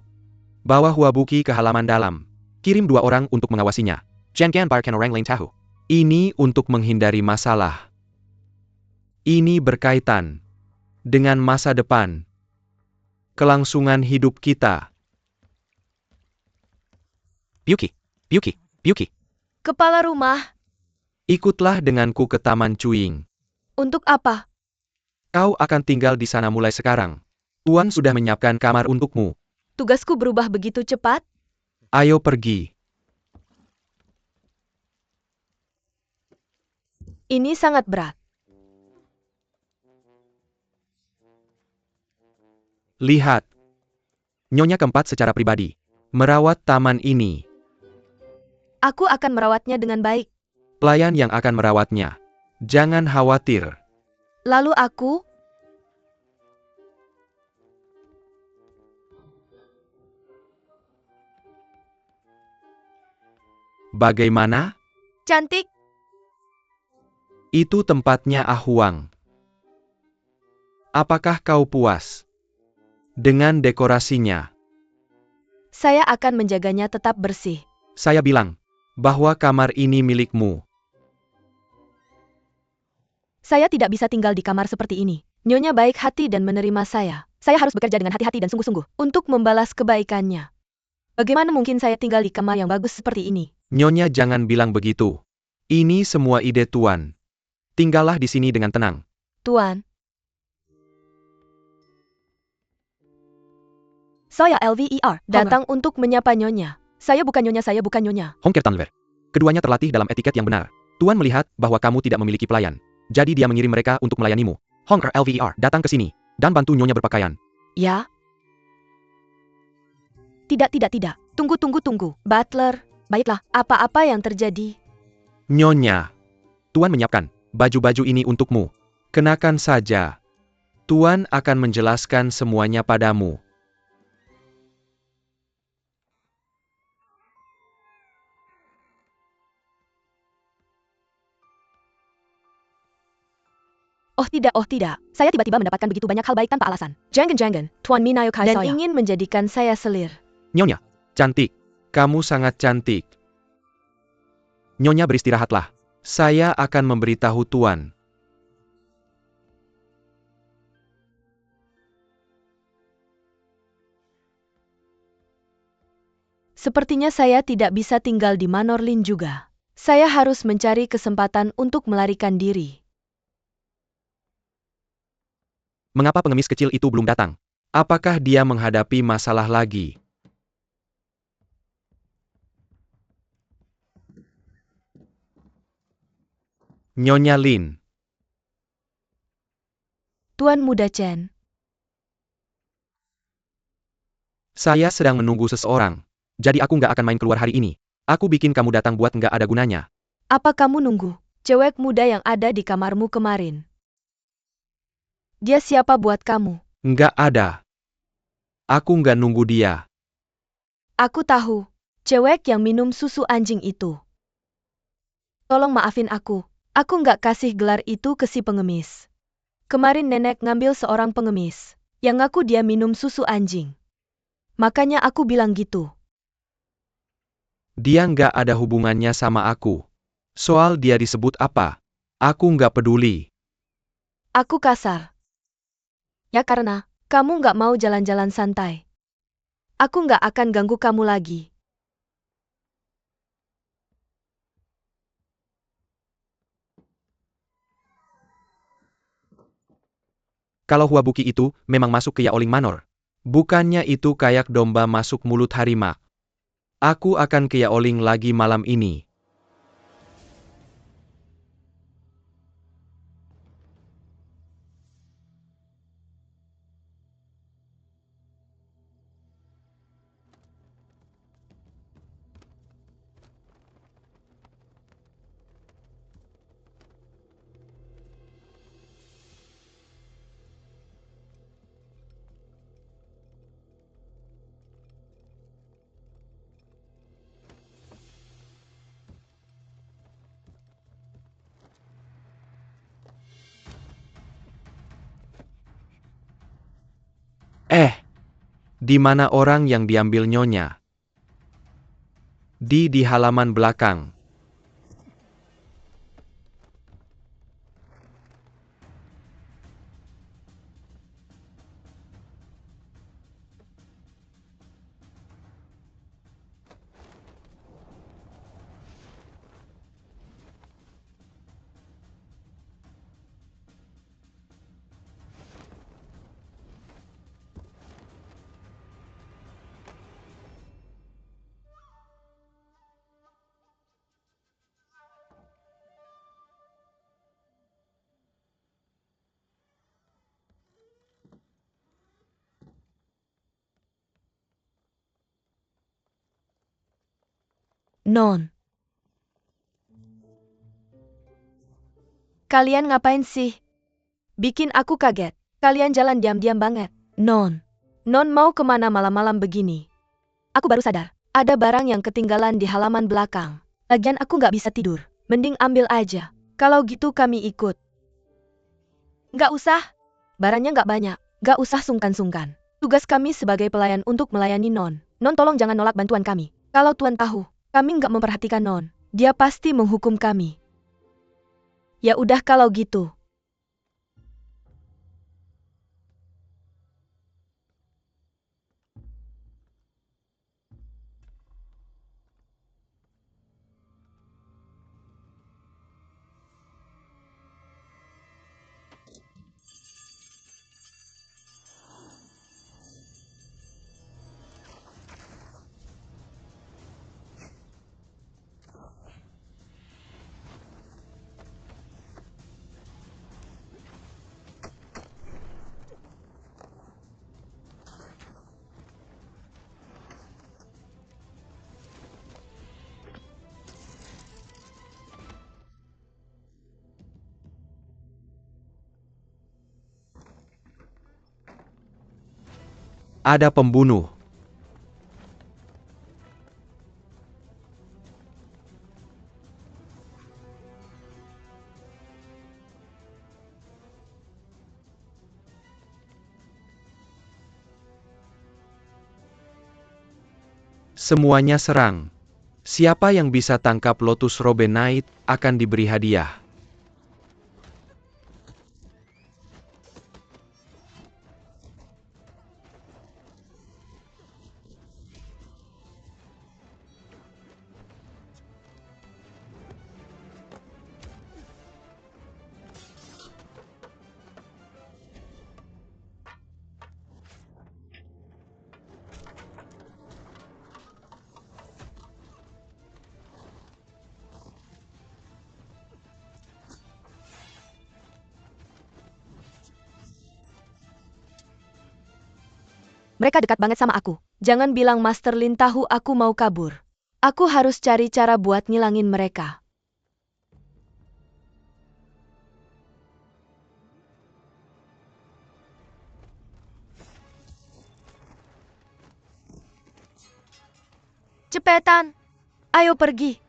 Bawa Huabuki ke halaman dalam. kirim 2 orang untuk mengawasinya? Jangan biarkan orang lain tahu. Ini untuk menghindari masalah. Ini berkaitan dengan masa depan, kelangsungan hidup kita. Byuki, Byuki, Byuki. Kepala rumah, Ikutlah denganku ke Taman Cuing. untuk apa? Kau akan tinggal di sana mulai sekarang. Tuan sudah menyiapkan kamar untukmu. Tugasku berubah begitu cepat? Ayo pergi. Ini sangat berat. Lihat, Nyonya keempat secara pribadi. merawat taman ini. Aku akan merawatnya dengan baik. Pelayan yang akan merawatnya. Jangan khawatir. Lalu aku, Bagaimana? cantik, Itu tempatnya Ahuang. Apakah kau puas dengan dekorasinya? saya akan menjaganya tetap bersih. Saya bilang, Bahwa kamar ini milikmu. Saya tidak bisa tinggal di kamar seperti ini. Nyonya baik hati dan menerima saya. Saya harus bekerja dengan hati-hati dan sungguh-sungguh untuk membalas kebaikannya. Bagaimana mungkin saya tinggal di kamar yang bagus seperti ini? Nyonya jangan bilang begitu. Ini semua ide Tuan. tinggallah di sini dengan tenang. Tuan. Saya LVER, datang untuk menyapa Nyonya. Saya bukan Nyonya, saya bukan Nyonya. Hongker Tanler. Keduanya terlatih dalam etiket yang benar. Tuan melihat bahwa kamu tidak memiliki pelayan. Jadi dia mengirim mereka untuk melayanimu. Hongker LVER datang ke sini dan bantu Nyonya berpakaian. Ya? Tidak. Tunggu. Butler, baiklah, apa-apa yang terjadi? Nyonya, Tuan menyiapkan baju-baju ini untukmu. kenakan saja. Tuan akan menjelaskan semuanya padamu. Oh tidak. Saya tiba-tiba mendapatkan begitu banyak hal baik tanpa alasan. Jangan. Tuan Minayo Dan saya. ingin menjadikan saya selir. Nyonya, Cantik. Kamu sangat cantik. Nyonya beristirahatlah. Saya akan memberitahu Tuan. Sepertinya saya tidak bisa tinggal di Manor Lin juga. Saya harus mencari kesempatan untuk melarikan diri. Mengapa pengemis kecil itu belum datang? Apakah dia menghadapi masalah lagi? Nyonya Lin, Tuan Muda Chen, saya sedang menunggu seseorang. Jadi aku nggak akan main keluar hari ini. Aku bikin kamu datang buat nggak ada gunanya. apa kamu nunggu cewek muda yang ada di kamarmu kemarin? Dia siapa buat kamu? Nggak ada. Aku nggak nunggu dia. Aku tahu, cewek yang minum susu anjing itu. Tolong maafin aku nggak kasih gelar itu ke si pengemis. Kemarin nenek ngambil seorang pengemis, yang ngaku dia minum susu anjing. Makanya aku bilang gitu. Dia nggak ada hubungannya sama aku. Soal dia disebut apa, aku nggak peduli. Aku kasar. Ya karena, kamu nggak mau jalan-jalan santai. Aku nggak akan ganggu kamu lagi. Kalau Huabuki itu memang masuk ke Yaoling Manor, Bukannya itu kayak domba masuk mulut harimau. Aku akan ke Yaoling lagi malam ini. Di mana orang yang diambil Nyonya? Di halaman belakang. Non. Kalian ngapain sih? Bikin aku kaget. Kalian jalan diam-diam banget. Non. Non mau kemana malam-malam begini? Aku baru sadar. Ada barang yang ketinggalan di halaman belakang. Lagian aku nggak bisa tidur. Mending ambil aja. Kalau gitu kami ikut. Nggak usah. Barangnya nggak banyak. Nggak usah sungkan-sungkan. Tugas kami sebagai pelayan untuk melayani Non. Non tolong jangan nolak bantuan kami. Kalau Tuan tahu, kami nggak memperhatikan Non. Dia pasti menghukum kami. Ya udah kalau gitu. Ada pembunuh. Semuanya serang. Siapa yang bisa tangkap Lotus Robe Knight akan diberi hadiah. Mereka dekat banget sama aku. Jangan bilang Master Lin tahu aku mau kabur. Aku harus cari cara buat ngilangin mereka. Cepetan. Ayo pergi.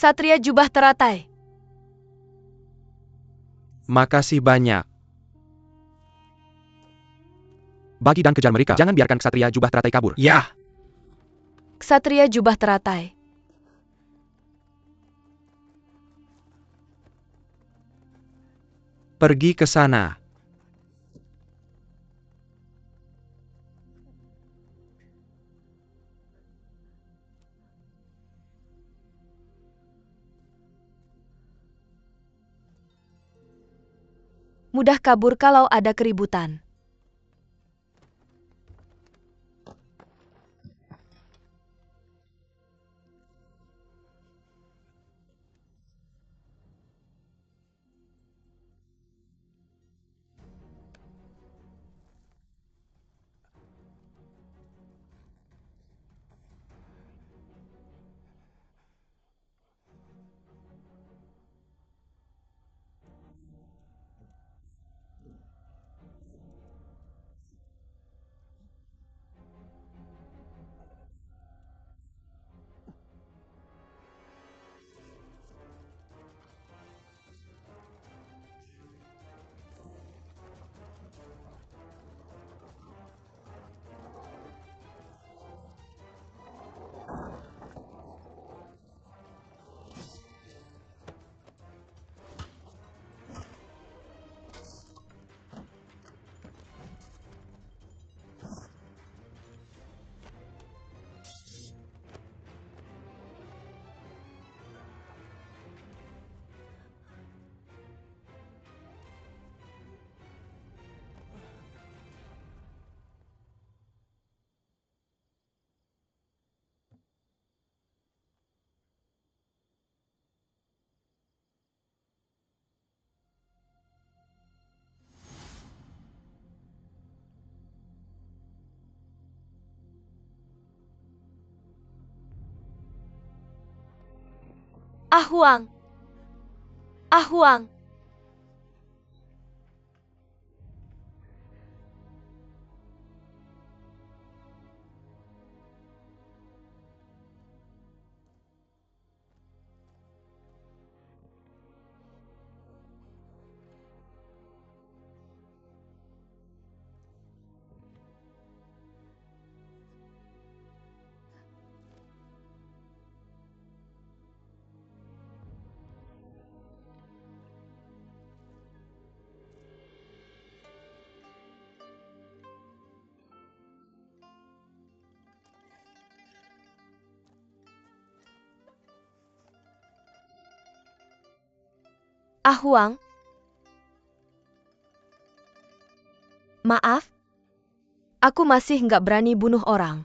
Ksatria jubah teratai. Makasih banyak. Bagi dan kejar mereka. Jangan biarkan ksatria jubah teratai kabur. Ya. Ksatria jubah teratai. Pergi ke sana. Mudah kabur kalau ada keributan. Ahuang. Ahuang. Ahuang. Maaf. Aku masih nggak berani bunuh orang.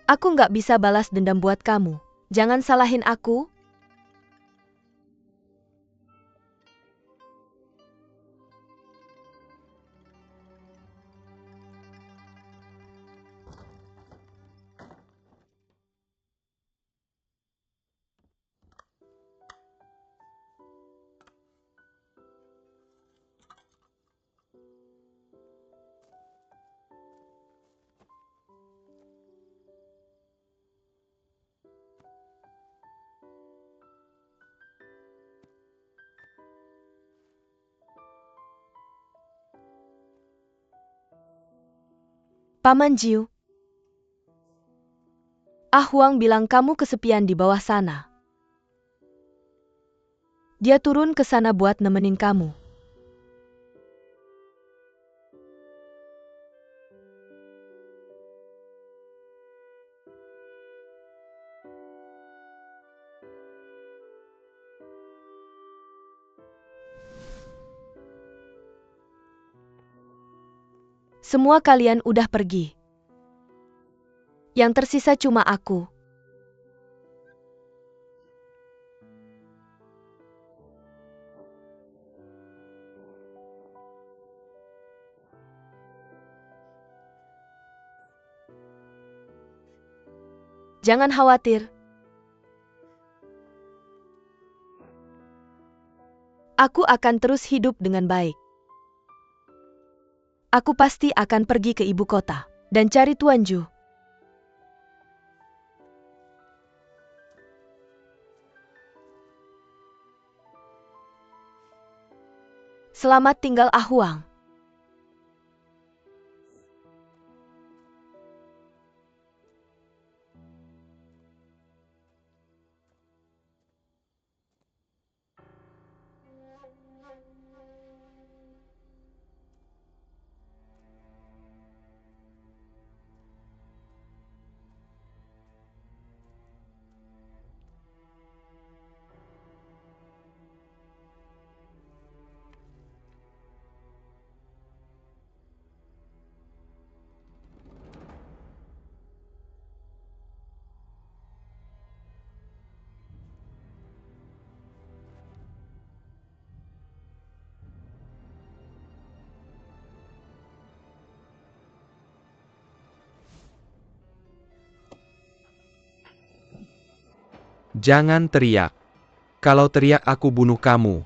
Aku nggak bisa balas dendam buat kamu. Jangan salahin aku. Paman Jiu. Ahuang bilang kamu kesepian di bawah sana. Dia turun ke sana buat nemenin kamu. Semua kalian udah pergi. Yang tersisa cuma aku. Jangan khawatir. Aku akan terus hidup dengan baik. Aku pasti akan pergi ke ibu kota dan cari Tuan Ju. Selamat tinggal Ah Huang. Jangan teriak. Kalau teriak aku bunuh kamu.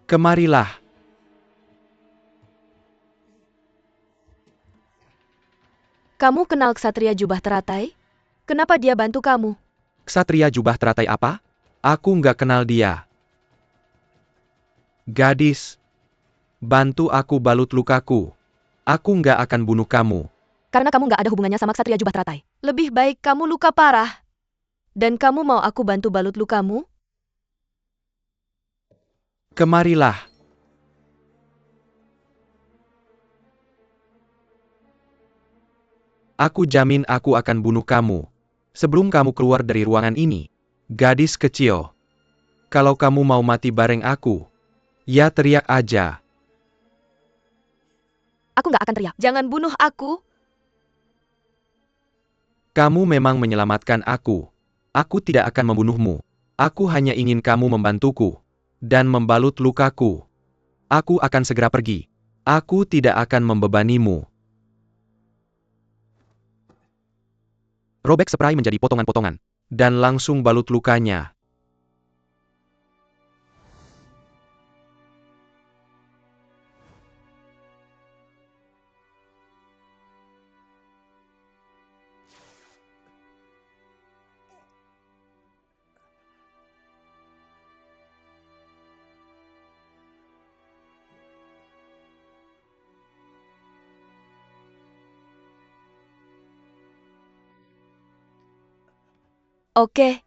Kemarilah. Kamu kenal ksatria jubah teratai? Kenapa dia bantu kamu? Ksatria jubah teratai apa? Aku nggak kenal dia. Gadis, bantu aku balut lukaku. Aku nggak akan bunuh kamu. Karena kamu nggak ada hubungannya sama ksatria jubah teratai. Lebih baik kamu luka parah. Dan kamu mau aku bantu balut lukamu? Kemarilah. Aku jamin aku akan bunuh kamu. Sebelum kamu keluar dari ruangan ini. Gadis kecil. Kalau kamu mau mati bareng aku, ya teriak aja. Aku nggak akan teriak. Jangan bunuh aku. Kamu memang menyelamatkan aku. Aku tidak akan membunuhmu. Aku hanya ingin kamu membantuku. Dan membalut lukaku. Aku akan segera pergi. Aku tidak akan membebanimu. Robek spray menjadi potongan-potongan. Dan langsung balut lukanya. Oke.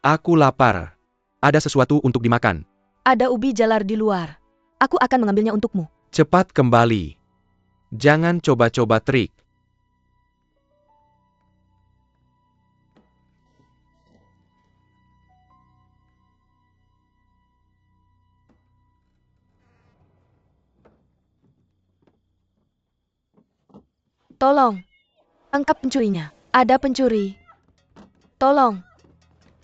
Aku lapar. Ada sesuatu untuk dimakan. Ada ubi jalar di luar. Aku akan mengambilnya untukmu. Cepat kembali. Jangan coba-coba trik. Tolong. Tangkap pencurinya. Ada pencuri. Tolong.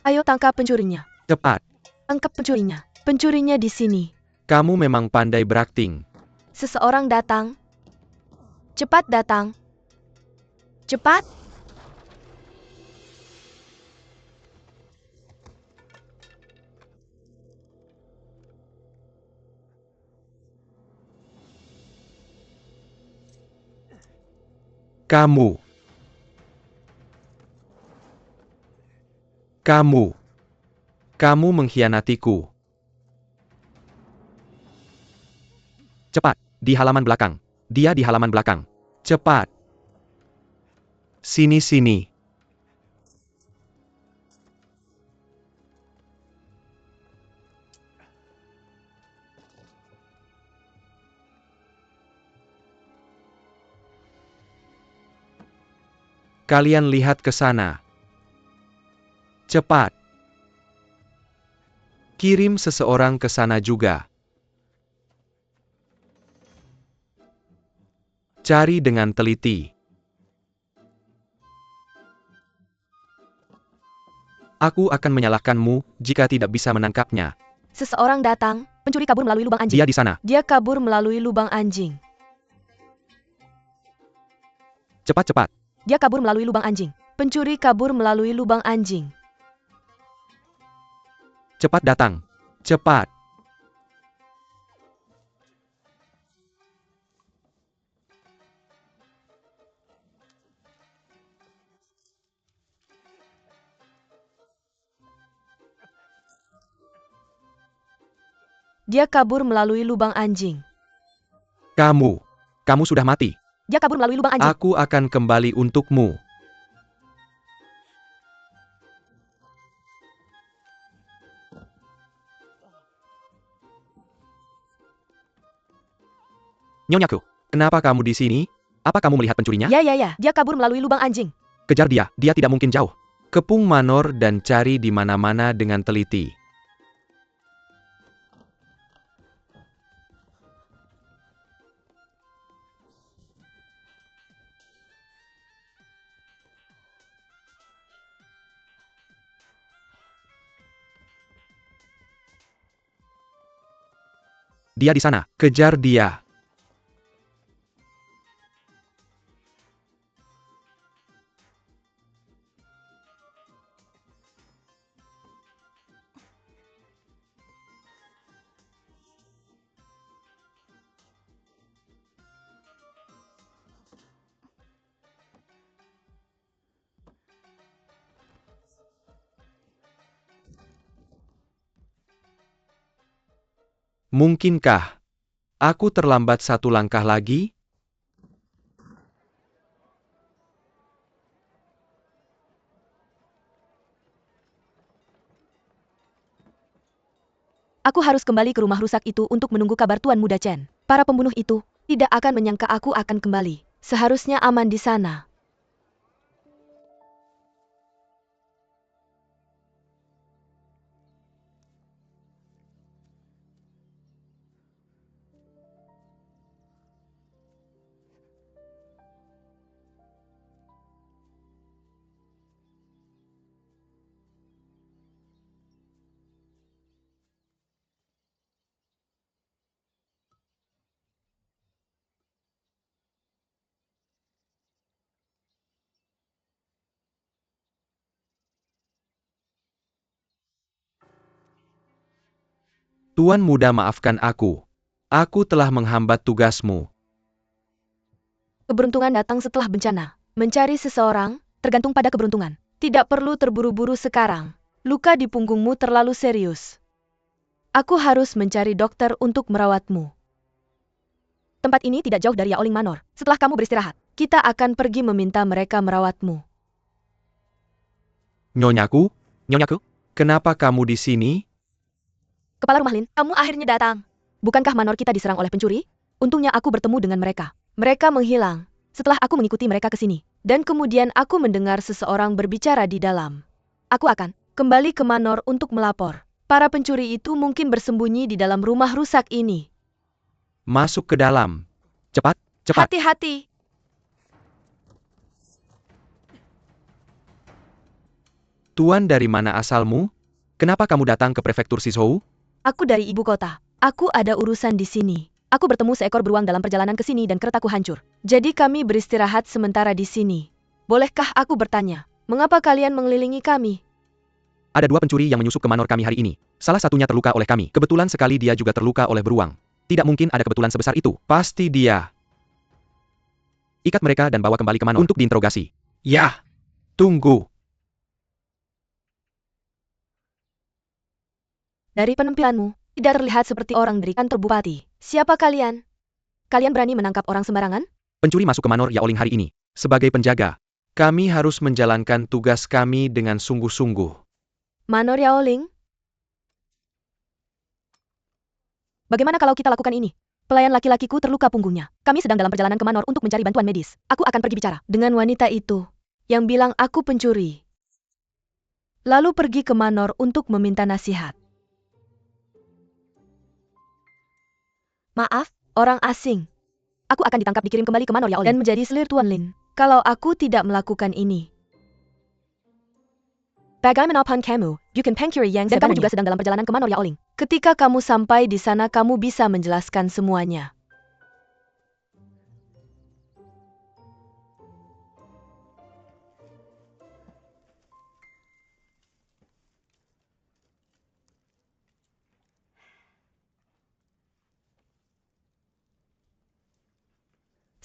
Ayo tangkap pencurinya. Cepat. Tangkap pencurinya. Pencurinya di sini. Kamu memang pandai berakting. Seseorang datang. Cepat datang. Cepat. Kamu. Kamu mengkhianatiku. Cepat, di halaman belakang. Dia di halaman belakang. Cepat. Sini-sini. Kalian lihat ke sana. Cepat. Kirim seseorang ke sana juga. Cari dengan teliti. Aku akan menyalahkanmu jika tidak bisa menangkapnya. Seseorang datang, pencuri kabur melalui lubang anjing. Dia di sana. Dia kabur melalui lubang anjing. Cepat-cepat. Dia kabur melalui lubang anjing. Pencuri kabur melalui lubang anjing. Cepat datang. Cepat. Dia kabur melalui lubang anjing. Kamu sudah mati. Dia kabur melalui lubang anjing. Aku akan kembali untukmu. Nyonyaku, kenapa kamu di sini? Apa kamu melihat pencurinya? Ya. Dia kabur melalui lubang anjing. Kejar dia tidak mungkin jauh. Kepung Manor dan cari di mana-mana dengan teliti. Dia di sana, kejar dia. Mungkinkah aku terlambat satu langkah lagi? Aku harus kembali ke rumah rusak itu untuk menunggu kabar Tuan Muda Chen. Para pembunuh itu tidak akan menyangka aku akan kembali. Seharusnya aman di sana. Tuan Muda, maafkan aku. Aku telah menghambat tugasmu. Keberuntungan datang setelah bencana. Mencari seseorang tergantung pada keberuntungan. Tidak perlu terburu-buru sekarang. Luka di punggungmu terlalu serius. Aku harus mencari dokter untuk merawatmu. Tempat ini tidak jauh dari Yaoling Manor. Setelah kamu beristirahat, kita akan pergi meminta mereka merawatmu. Nyonyaku, kenapa kamu di sini? Kepala Rumah Lin, kamu akhirnya datang. Bukankah manor kita diserang oleh pencuri? Untungnya aku bertemu dengan mereka. Mereka menghilang setelah aku mengikuti mereka ke sini. Dan kemudian aku mendengar seseorang berbicara di dalam. Aku akan kembali ke manor untuk melapor. Para pencuri itu mungkin bersembunyi di dalam rumah rusak ini. Masuk ke dalam. Cepat. Hati-hati. Tuan, dari mana asalmu? Kenapa kamu datang ke prefektur Shizhou? Aku dari ibu kota. Aku ada urusan di sini. Aku bertemu seekor beruang dalam perjalanan ke sini dan keretaku hancur. Jadi kami beristirahat sementara di sini. Bolehkah aku bertanya, mengapa kalian mengelilingi kami? Ada dua pencuri yang menyusup ke manor kami hari ini. Salah satunya terluka oleh kami. Kebetulan sekali dia juga terluka oleh beruang. Tidak mungkin ada kebetulan sebesar itu. Pasti dia. Ikat mereka dan bawa kembali ke manor untuk diinterogasi. Ya. Tunggu. Dari penampilanmu, tidak terlihat seperti orang dari kantor bupati. Siapa kalian? Kalian berani menangkap orang sembarangan? Pencuri masuk ke manor Yaoling hari ini. Sebagai penjaga, kami harus menjalankan tugas kami dengan sungguh-sungguh. Manor Yaoling? Bagaimana kalau kita lakukan ini? Pelayan laki-lakiku terluka punggungnya. Kami sedang dalam perjalanan ke manor untuk mencari bantuan medis. Aku akan pergi bicara dengan wanita itu yang bilang aku pencuri. Lalu pergi ke manor untuk meminta nasihat. Maaf, orang asing. Aku akan ditangkap dikirim kembali ke manor Yaoling dan menjadi selir Tuan Lin. Kalau aku tidak melakukan ini. Bagaimanapun kamu, you can Pengkiri yang dan kamu juga sedang dalam perjalanan ke Manor Yaoling. Ketika kamu sampai di sana kamu bisa menjelaskan semuanya.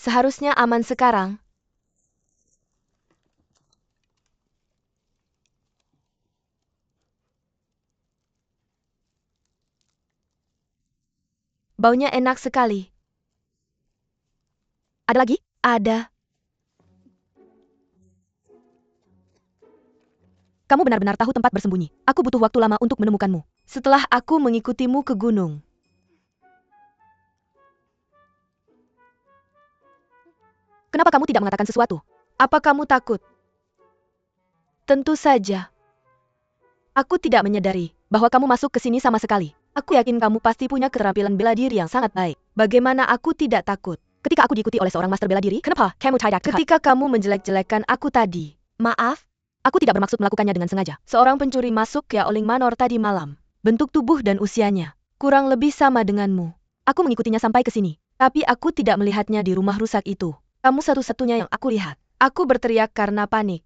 Seharusnya aman sekarang. Baunya enak sekali. Ada lagi? Ada. Kamu benar-benar tahu tempat bersembunyi. Aku butuh waktu lama untuk menemukanmu. Setelah aku mengikutimu ke gunung. Kenapa kamu tidak mengatakan sesuatu? Apa kamu takut? Tentu saja. Aku tidak menyadari bahwa kamu masuk ke sini sama sekali. Aku yakin kamu pasti punya keterampilan bela diri yang sangat baik. Bagaimana aku tidak takut? Ketika aku diikuti oleh seorang master bela diri, kenapa kamu tidak takut? Ketika kamu menjelek-jelekan aku tadi. Maaf, aku tidak bermaksud melakukannya dengan sengaja. Seorang pencuri masuk ke Yaoling Manor tadi malam. Bentuk tubuh dan usianya kurang lebih sama denganmu. Aku mengikutinya sampai ke sini, tapi aku tidak melihatnya di rumah rusak itu. Kamu satu-satunya yang aku lihat. Aku berteriak karena panik.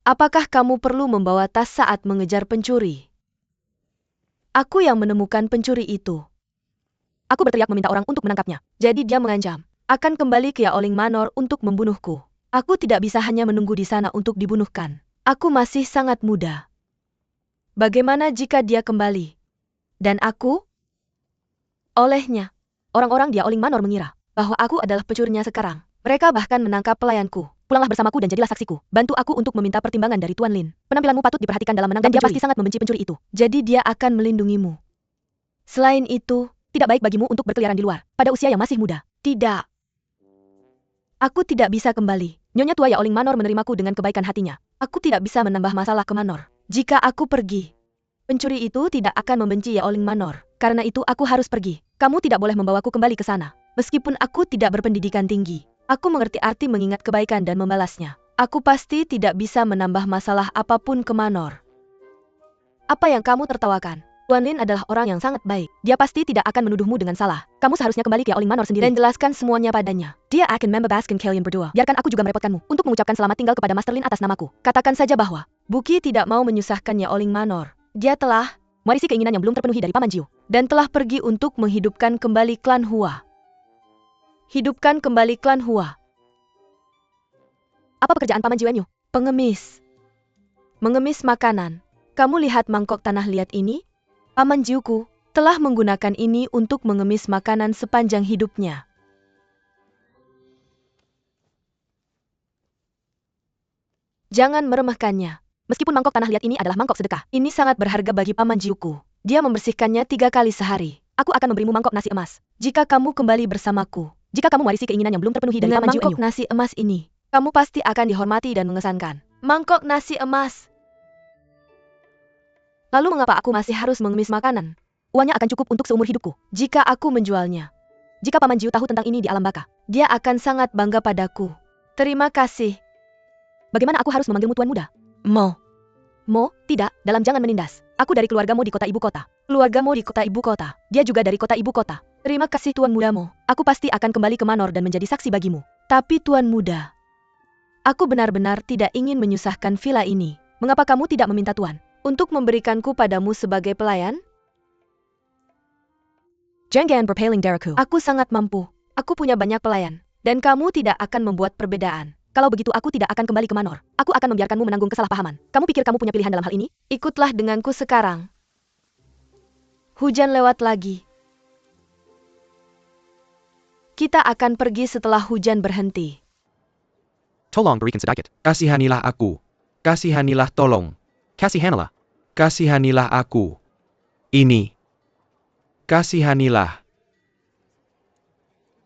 Apakah kamu perlu membawa tas saat mengejar pencuri? Aku yang menemukan pencuri itu. Aku berteriak meminta orang untuk menangkapnya. Jadi dia mengancam akan kembali ke Yaoling Manor untuk membunuhku. Aku tidak bisa hanya menunggu di sana untuk dibunuhkan. Aku masih sangat muda. Bagaimana jika dia kembali? Dan aku? Olehnya, orang-orang di Yaoling Manor mengira bahwa aku adalah pencurinya sekarang. Mereka bahkan menangkap pelayanku. Pulanglah bersamaku dan jadilah saksiku. Bantu aku untuk meminta pertimbangan dari Tuan Lin. Penampilanmu patut diperhatikan dalam menangkap pencuri. Dan dia pasti sangat membenci pencuri itu. Jadi dia akan melindungimu. Selain itu, tidak baik bagimu untuk berkeliaran di luar pada usia yang masih muda. Tidak. Aku tidak bisa kembali. Nyonya tua Yaoling Manor menerimaku dengan kebaikan hatinya. Aku tidak bisa menambah masalah ke Manor. Jika aku pergi, pencuri itu tidak akan membenci Yaoling Manor. Karena itu aku harus pergi. Kamu tidak boleh membawaku kembali ke sana. Meskipun aku tidak berpendidikan tinggi. Aku mengerti arti mengingat kebaikan dan membalasnya. Aku pasti tidak bisa menambah masalah apapun ke Manor. Apa yang kamu tertawakan? Tuan Lin adalah orang yang sangat baik. Dia pasti tidak akan menuduhmu dengan salah. Kamu seharusnya kembali ke Yaoling Manor sendiri dan jelaskan semuanya padanya. Dia akan membebaskan kalian berdua. Biarkan aku juga merepotkanmu untuk mengucapkan selamat tinggal kepada Master Lin atas namaku. Katakan saja bahwa Buki tidak mau menyusahkan Yaoling Manor. Dia telah mewarisi keinginan yang belum terpenuhi dari Paman Jiu dan telah pergi untuk menghidupkan kembali klan Hua. Hidupkan kembali klan Hua. Apa pekerjaan Paman Jiu? Pengemis. Mengemis makanan. Kamu lihat mangkok tanah liat ini? Paman Jiuku telah menggunakan ini untuk mengemis makanan sepanjang hidupnya. Jangan meremehkannya. Meskipun mangkok tanah liat ini adalah mangkok sedekah, ini sangat berharga bagi Paman Jiuku. Dia membersihkannya 3 kali sehari. Aku akan memberimu mangkok nasi emas jika kamu kembali bersamaku. Jika kamu mewarisi keinginan yang belum terpenuhi dari Paman Jiu. Mangkok nasi emas ini, kamu pasti akan dihormati dan mengesankan. Mangkok nasi emas. Lalu mengapa aku masih harus mengemis makanan? Uangnya akan cukup untuk seumur hidupku jika aku menjualnya. Jika Paman Jiu tahu tentang ini di alam baka, dia akan sangat bangga padaku. Terima kasih. Bagaimana aku harus memanggilmu Tuan Muda? Mo. Mo, tidak, dalam jangan menindas. Aku dari keluargamu di kota ibu kota. Keluargamu di kota ibu kota. Dia juga dari kota ibu kota. Terima kasih Tuan Muda Mo. Aku pasti akan kembali ke Manor dan menjadi saksi bagimu. Tapi Tuan Muda, aku benar-benar tidak ingin menyusahkan villa ini. Mengapa kamu tidak meminta Tuan untuk memberikanku padamu sebagai pelayan? Jangan berpaling dariku. Aku sangat mampu. Aku punya banyak pelayan. Dan kamu tidak akan membuat perbedaan. Kalau begitu aku tidak akan kembali ke Manor. Aku akan membiarkanmu menanggung kesalahpahaman. Kamu pikir kamu punya pilihan dalam hal ini? Ikutlah denganku sekarang. Hujan lewat lagi. Kita akan pergi setelah hujan berhenti. Tolong berikan sedikit. Kasihanilah aku. Kasihanilah tolong. Kasihanilah. Kasihanilah aku. Ini. Kasihanilah.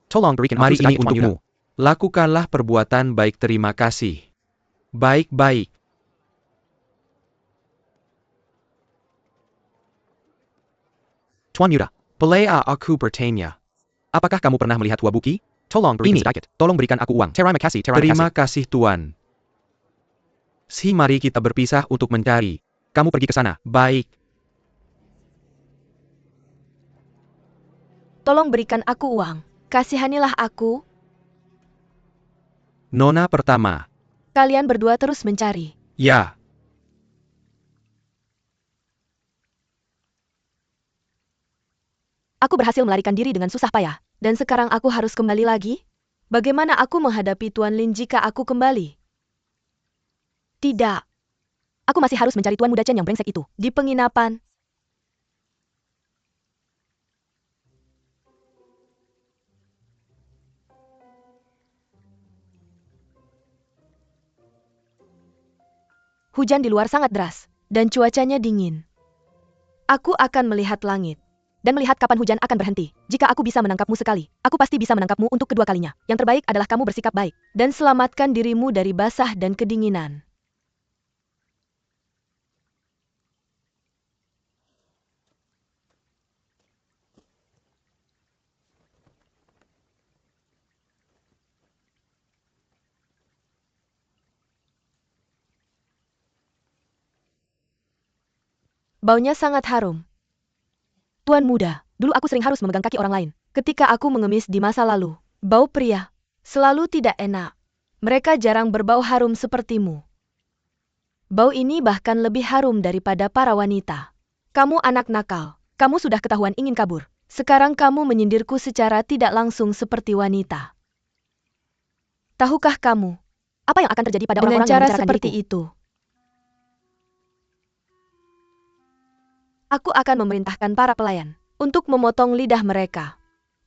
Tolong berikan mari ini untukmu. Lakukanlah perbuatan baik terima kasih. Baik-baik. Tuan Yuda, boleh aku bertanya? Apakah kamu pernah melihat Hua Buki? Tolong berikan sedikit. Tolong berikan aku uang. Terima kasih, terima kasih. Terima kasih Tuan. Mari kita berpisah untuk mencari. Kamu pergi ke sana. Baik. Tolong berikan aku uang. Kasihanilah aku. Nona pertama. Kalian berdua terus mencari. Ya. Aku berhasil melarikan diri dengan susah payah. Dan sekarang aku harus kembali lagi? Bagaimana aku menghadapi Tuan Lin jika aku kembali? Tidak. Aku masih harus mencari Tuan Muda Chen yang brengsek itu. Di penginapan. Hujan di luar sangat deras, dan cuacanya dingin. Aku akan melihat langit, dan melihat kapan hujan akan berhenti. Jika aku bisa menangkapmu sekali, aku pasti bisa menangkapmu untuk kedua kalinya. Yang terbaik adalah kamu bersikap baik, dan selamatkan dirimu dari basah dan kedinginan. Baunya sangat harum. Tuan muda, dulu aku sering harus memegang kaki orang lain. Ketika aku mengemis di masa lalu, bau pria selalu tidak enak. Mereka jarang berbau harum sepertimu. Bau ini bahkan lebih harum daripada para wanita. Kamu anak nakal. Kamu sudah ketahuan ingin kabur. Sekarang kamu menyindirku secara tidak langsung seperti wanita. Tahukah kamu apa yang akan terjadi pada orang-orang yang membicarakan seperti itu? Aku akan memerintahkan para pelayan untuk memotong lidah mereka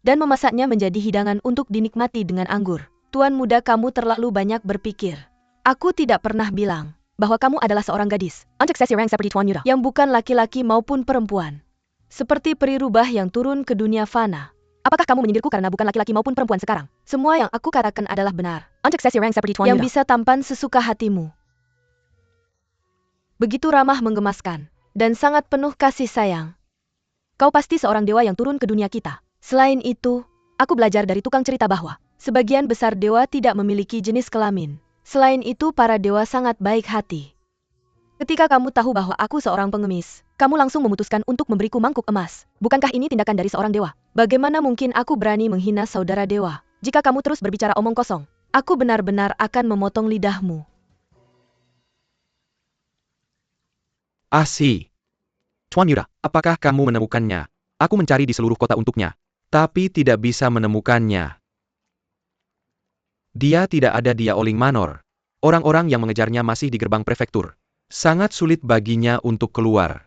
dan memasaknya menjadi hidangan untuk dinikmati dengan anggur. Tuan muda, kamu terlalu banyak berpikir. Aku tidak pernah bilang bahwa kamu adalah seorang gadis yang bukan laki-laki maupun perempuan. Seperti peri rubah yang turun ke dunia fana. Apakah kamu menyindirku karena bukan laki-laki maupun perempuan sekarang? Semua yang aku katakan adalah benar. Yang bisa tampan sesuka hatimu. Begitu ramah menggemaskan dan sangat penuh kasih sayang. Kau pasti seorang dewa yang turun ke dunia kita. Selain itu, aku belajar dari tukang cerita bahwa sebagian besar dewa tidak memiliki jenis kelamin. Selain itu, para dewa sangat baik hati. Ketika kamu tahu bahwa aku seorang pengemis, kamu langsung memutuskan untuk memberiku mangkuk emas. Bukankah ini tindakan dari seorang dewa? Bagaimana mungkin aku berani menghina saudara dewa? Jika kamu terus berbicara omong kosong, aku benar-benar akan memotong lidahmu. Tuan Yuda, apakah kamu menemukannya? Aku mencari di seluruh kota untuknya, tapi tidak bisa menemukannya. Dia tidak ada di Yaoling Manor. Orang-orang yang mengejarnya masih di gerbang prefektur. Sangat sulit baginya untuk keluar.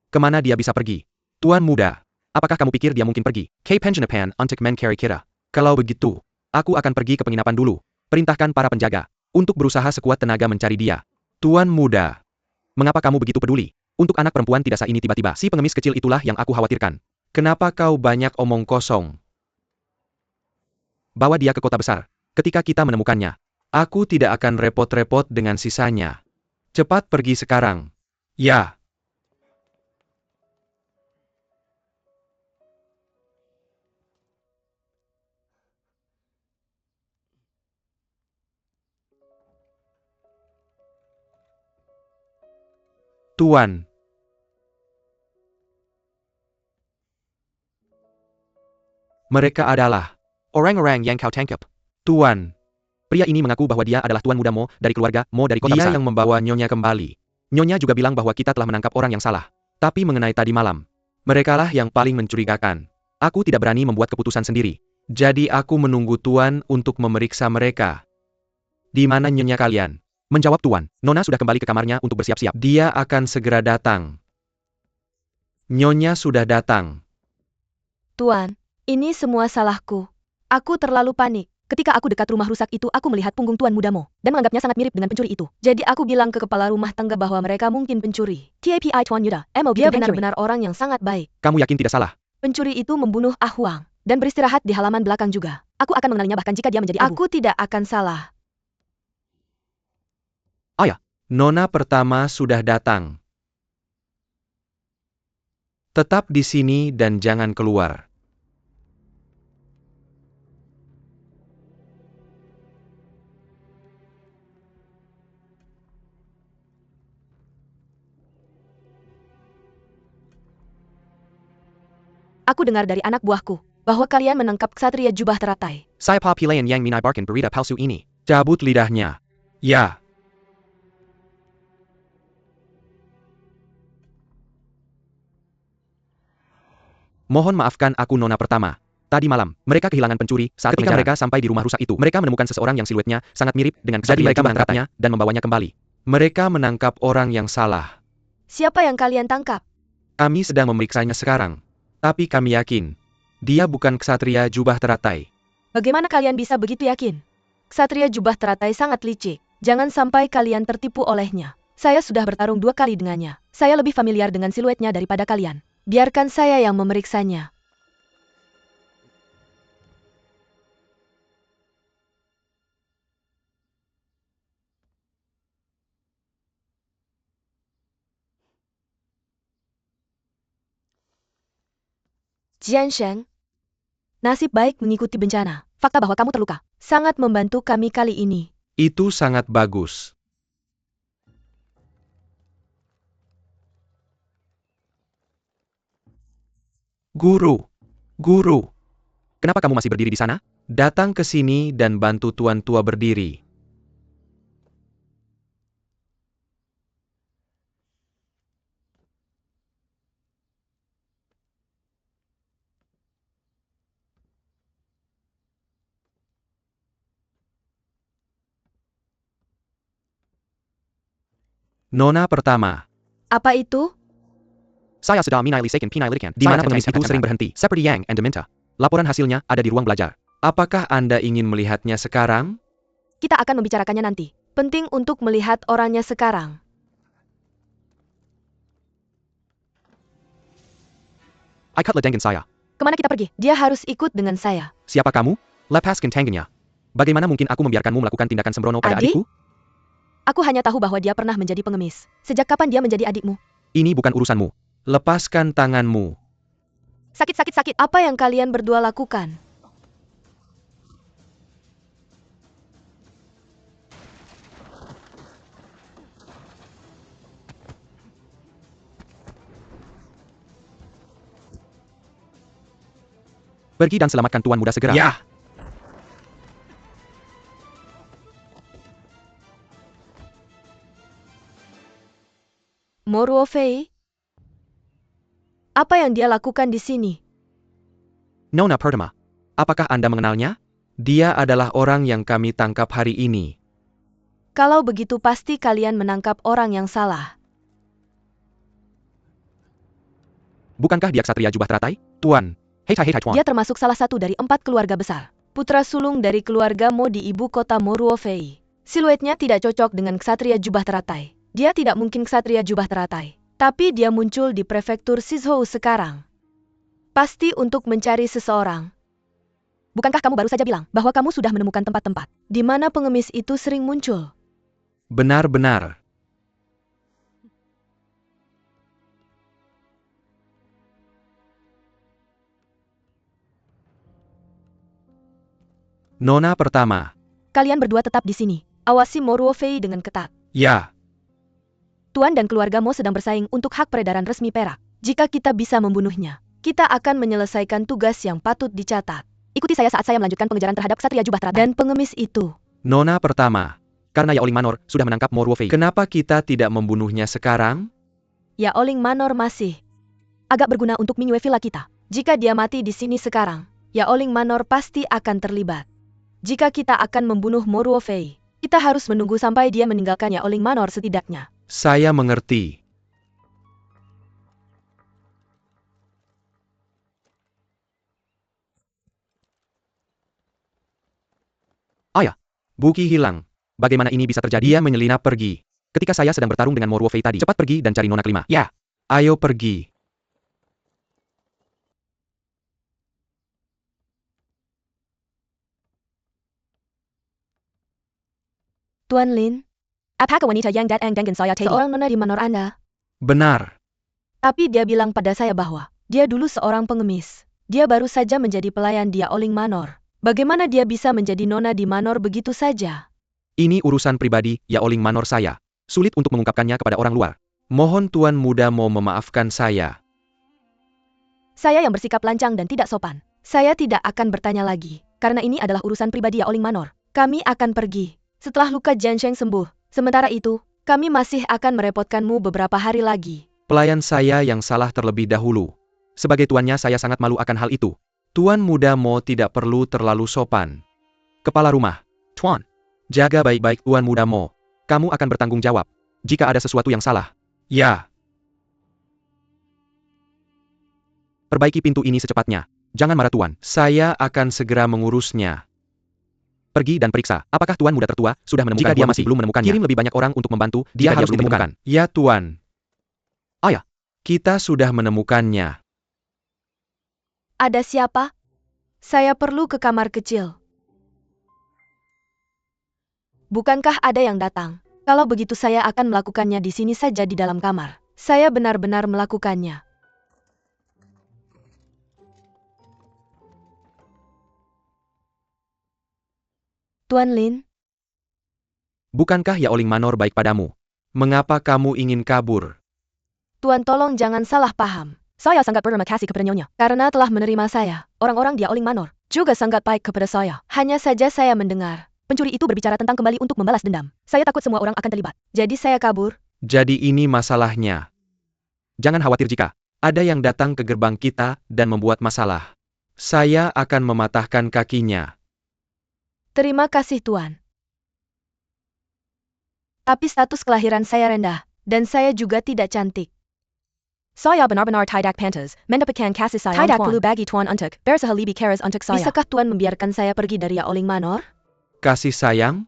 Kemana dia bisa pergi? Tuan muda, apakah kamu pikir dia mungkin pergi ke Penjanapan untuk mencari kita? Kalau begitu, aku akan pergi ke penginapan dulu. Perintahkan para penjaga untuk berusaha sekuat tenaga mencari dia. Tuan muda, mengapa kamu begitu peduli? Untuk anak perempuan tidak sah ini tiba-tiba, si pengemis kecil itulah yang aku khawatirkan. Kenapa kau banyak omong kosong? Bawa dia ke kota besar. Ketika kita menemukannya, aku tidak akan repot-repot dengan sisanya. Cepat pergi sekarang. Ya. Tuan. Mereka adalah orang-orang yang kau tangkap. Tuan. Pria ini mengaku bahwa dia adalah tuan muda Mo dari keluarga Mo dari kota besar. Dia yang membawa Nyonya kembali. Nyonya juga bilang bahwa kita telah menangkap orang yang salah. Tapi mengenai tadi malam, merekalah yang paling mencurigakan. Aku tidak berani membuat keputusan sendiri. Jadi aku menunggu Tuan untuk memeriksa mereka. Di mana Nyonya kalian? Menjawab Tuan, Nona sudah kembali ke kamarnya untuk bersiap-siap. Dia akan segera datang. Nyonya sudah datang. Tuan, ini semua salahku. Aku terlalu panik. Ketika aku dekat rumah rusak itu, aku melihat punggung Tuan Muda Mo, dan menganggapnya sangat mirip dengan pencuri itu. Jadi aku bilang ke kepala rumah tangga bahwa mereka mungkin pencuri. TAPI Tuan Yuda, dia benar-benar orang yang sangat baik. Kamu yakin tidak salah? Pencuri itu membunuh Ah Huang, dan beristirahat di halaman belakang juga. Aku akan mengenalinya bahkan jika dia menjadi abu. Aku tidak akan salah. Ayah, Nona pertama sudah datang. Tetap di sini dan jangan keluar. Aku dengar dari anak buahku bahwa kalian menangkap ksatria jubah teratai. Saya Pilihan yang menyebarkan berita palsu ini. Cabut lidahnya. Ya. Mohon maafkan aku Nona pertama. Tadi malam, mereka kehilangan pencuri saat ketika mereka sampai di rumah rusak itu. Mereka menemukan seseorang yang siluetnya sangat mirip dengan ksatria. Jadi mereka menangkapnya dan membawanya kembali. Mereka menangkap orang yang salah. Siapa yang kalian tangkap? Kami sedang memeriksanya sekarang. Tapi kami yakin, dia bukan ksatria jubah teratai. Bagaimana kalian bisa begitu yakin? Ksatria jubah teratai sangat licik. Jangan sampai kalian tertipu olehnya. Saya sudah bertarung 2 kali dengannya. Saya lebih familiar dengan siluetnya daripada kalian. Biarkan saya yang memeriksanya. Jiansheng, nasib baik mengikuti bencana. Fakta bahwa kamu terluka sangat membantu kami kali ini. Itu sangat bagus. Guru. Kenapa kamu masih berdiri di sana? Datang ke sini dan bantu tuan tua berdiri. Nona pertama. Apa itu? Saya sedang menyelesaikan penyelidikan di mana pengemis itu sering berhenti, seperti Yang and Deminta. Laporan hasilnya ada di ruang belajar. Apakah Anda ingin melihatnya sekarang? Kita akan membicarakannya nanti. Penting untuk melihat orangnya sekarang. Ikutlah dengan saya. Kemana kita pergi? Dia harus ikut dengan saya. Siapa kamu? Lepaskan tangannya. Bagaimana mungkin aku membiarkanmu melakukan tindakan sembrono pada Adik? adikku? Aku hanya tahu bahwa dia pernah menjadi pengemis. Sejak kapan dia menjadi adikmu? Ini bukan urusanmu. Lepaskan tanganmu. Sakit. Apa yang kalian berdua lakukan? Pergi dan selamatkan tuan muda segera. Ya. Moruo Fei? Apa yang dia lakukan di sini? Nona pertama. Apakah Anda mengenalnya? Dia adalah orang yang kami tangkap hari ini. Kalau begitu pasti kalian menangkap orang yang salah. Bukankah dia ksatria jubah teratai? Tuan. Hei tuan. Dia termasuk salah satu dari 4 keluarga besar. Putra sulung dari keluarga Mo di ibu kota Moruo Fei. Siluetnya tidak cocok dengan ksatria jubah teratai. Dia tidak mungkin ksatria jubah teratai. Tapi dia muncul di prefektur Sizhou sekarang. Pasti untuk mencari seseorang. Bukankah kamu baru saja bilang bahwa kamu sudah menemukan tempat-tempat di mana pengemis itu sering muncul? Benar-benar. Nona pertama. Kalian berdua tetap di sini. Awasi Moruo Fei dengan ketat. Ya. Tuan dan keluarga Mo sedang bersaing untuk hak peredaran resmi perak. Jika kita bisa membunuhnya, kita akan menyelesaikan tugas yang patut dicatat. Ikuti saya saat saya melanjutkan pengejaran terhadap ksatria jubah teratai dan pengemis itu. Nona pertama. Karena Yaoling Manor sudah menangkap Moruo Fei. Kenapa kita tidak membunuhnya sekarang? Yaoling Manor masih agak berguna untuk Mingyue Villa kita. Jika dia mati di sini sekarang, Yaoling Manor pasti akan terlibat. Jika kita akan membunuh Moruo Fei, kita harus menunggu sampai dia meninggalkan Yaoling Manor setidaknya. Saya mengerti. Ayah, Buki hilang. Bagaimana ini bisa terjadi? Dia menyelinap pergi. Ketika saya sedang bertarung dengan Moruo Fei tadi. Cepat pergi dan cari nona kelima. Ya. Ayo pergi. Tuan Lin, apakah wanita yang datang dengan saya tadi seorang nona di manor Anda? Benar. Tapi dia bilang pada saya bahwa dia dulu seorang pengemis. Dia baru saja menjadi pelayan di Yaoling Manor. Bagaimana dia bisa menjadi nona di manor begitu saja? Ini urusan pribadi Yaoling Manor saya. Sulit untuk mengungkapkannya kepada orang luar. Mohon tuan muda mau memaafkan saya. Saya yang bersikap lancang dan tidak sopan. Saya tidak akan bertanya lagi, karena ini adalah urusan pribadi Yaoling Manor. Kami akan pergi setelah luka Jiansheng sembuh. Sementara itu, kami masih akan merepotkanmu beberapa hari lagi. Pelayan saya yang salah terlebih dahulu. Sebagai tuannya saya sangat malu akan hal itu. Tuan muda Mo tidak perlu terlalu sopan. Kepala rumah. Tuan. Jaga baik-baik Tuan muda Mo. Kamu akan bertanggung jawab jika ada sesuatu yang salah. Ya. Perbaiki pintu ini secepatnya. Jangan marah Tuan. Saya akan segera mengurusnya. Pergi dan periksa. Apakah Tuan muda tertua sudah menemukan? Jika dia masih belum menemukannya, kirim lebih banyak orang untuk membantu. Dia harus ditemukan. Ya Tuan. Ayah. Kita sudah menemukannya. Ada siapa? Saya perlu ke kamar kecil. Bukankah ada yang datang? Kalau begitu saya akan melakukannya di sini saja di dalam kamar. Saya benar-benar melakukannya. Tuan Lin? Bukankah Yaoling Manor baik padamu? Mengapa kamu ingin kabur? Tuan tolong jangan salah paham. Saya sangat berterima kasih kepada Nyonya. Karena telah menerima saya, orang-orang di Yaoling Manor juga sangat baik kepada saya. Hanya saja saya mendengar pencuri itu berbicara tentang kembali untuk membalas dendam. Saya takut semua orang akan terlibat. Jadi saya kabur. Jadi ini masalahnya. Jangan khawatir jika ada yang datang ke gerbang kita dan membuat masalah. Saya akan mematahkan kakinya. Terima kasih Tuan. Tapi status kelahiran saya rendah, dan saya juga tidak cantik. Saya benar-benar tidak pantas mendapatkan kasih sayang Tuan. Tidak perlu bagi Tuan untuk bersahalibi keras untuk saya. Bisakah Tuan membiarkan saya pergi dari Yaoling Manor? Kasih sayang?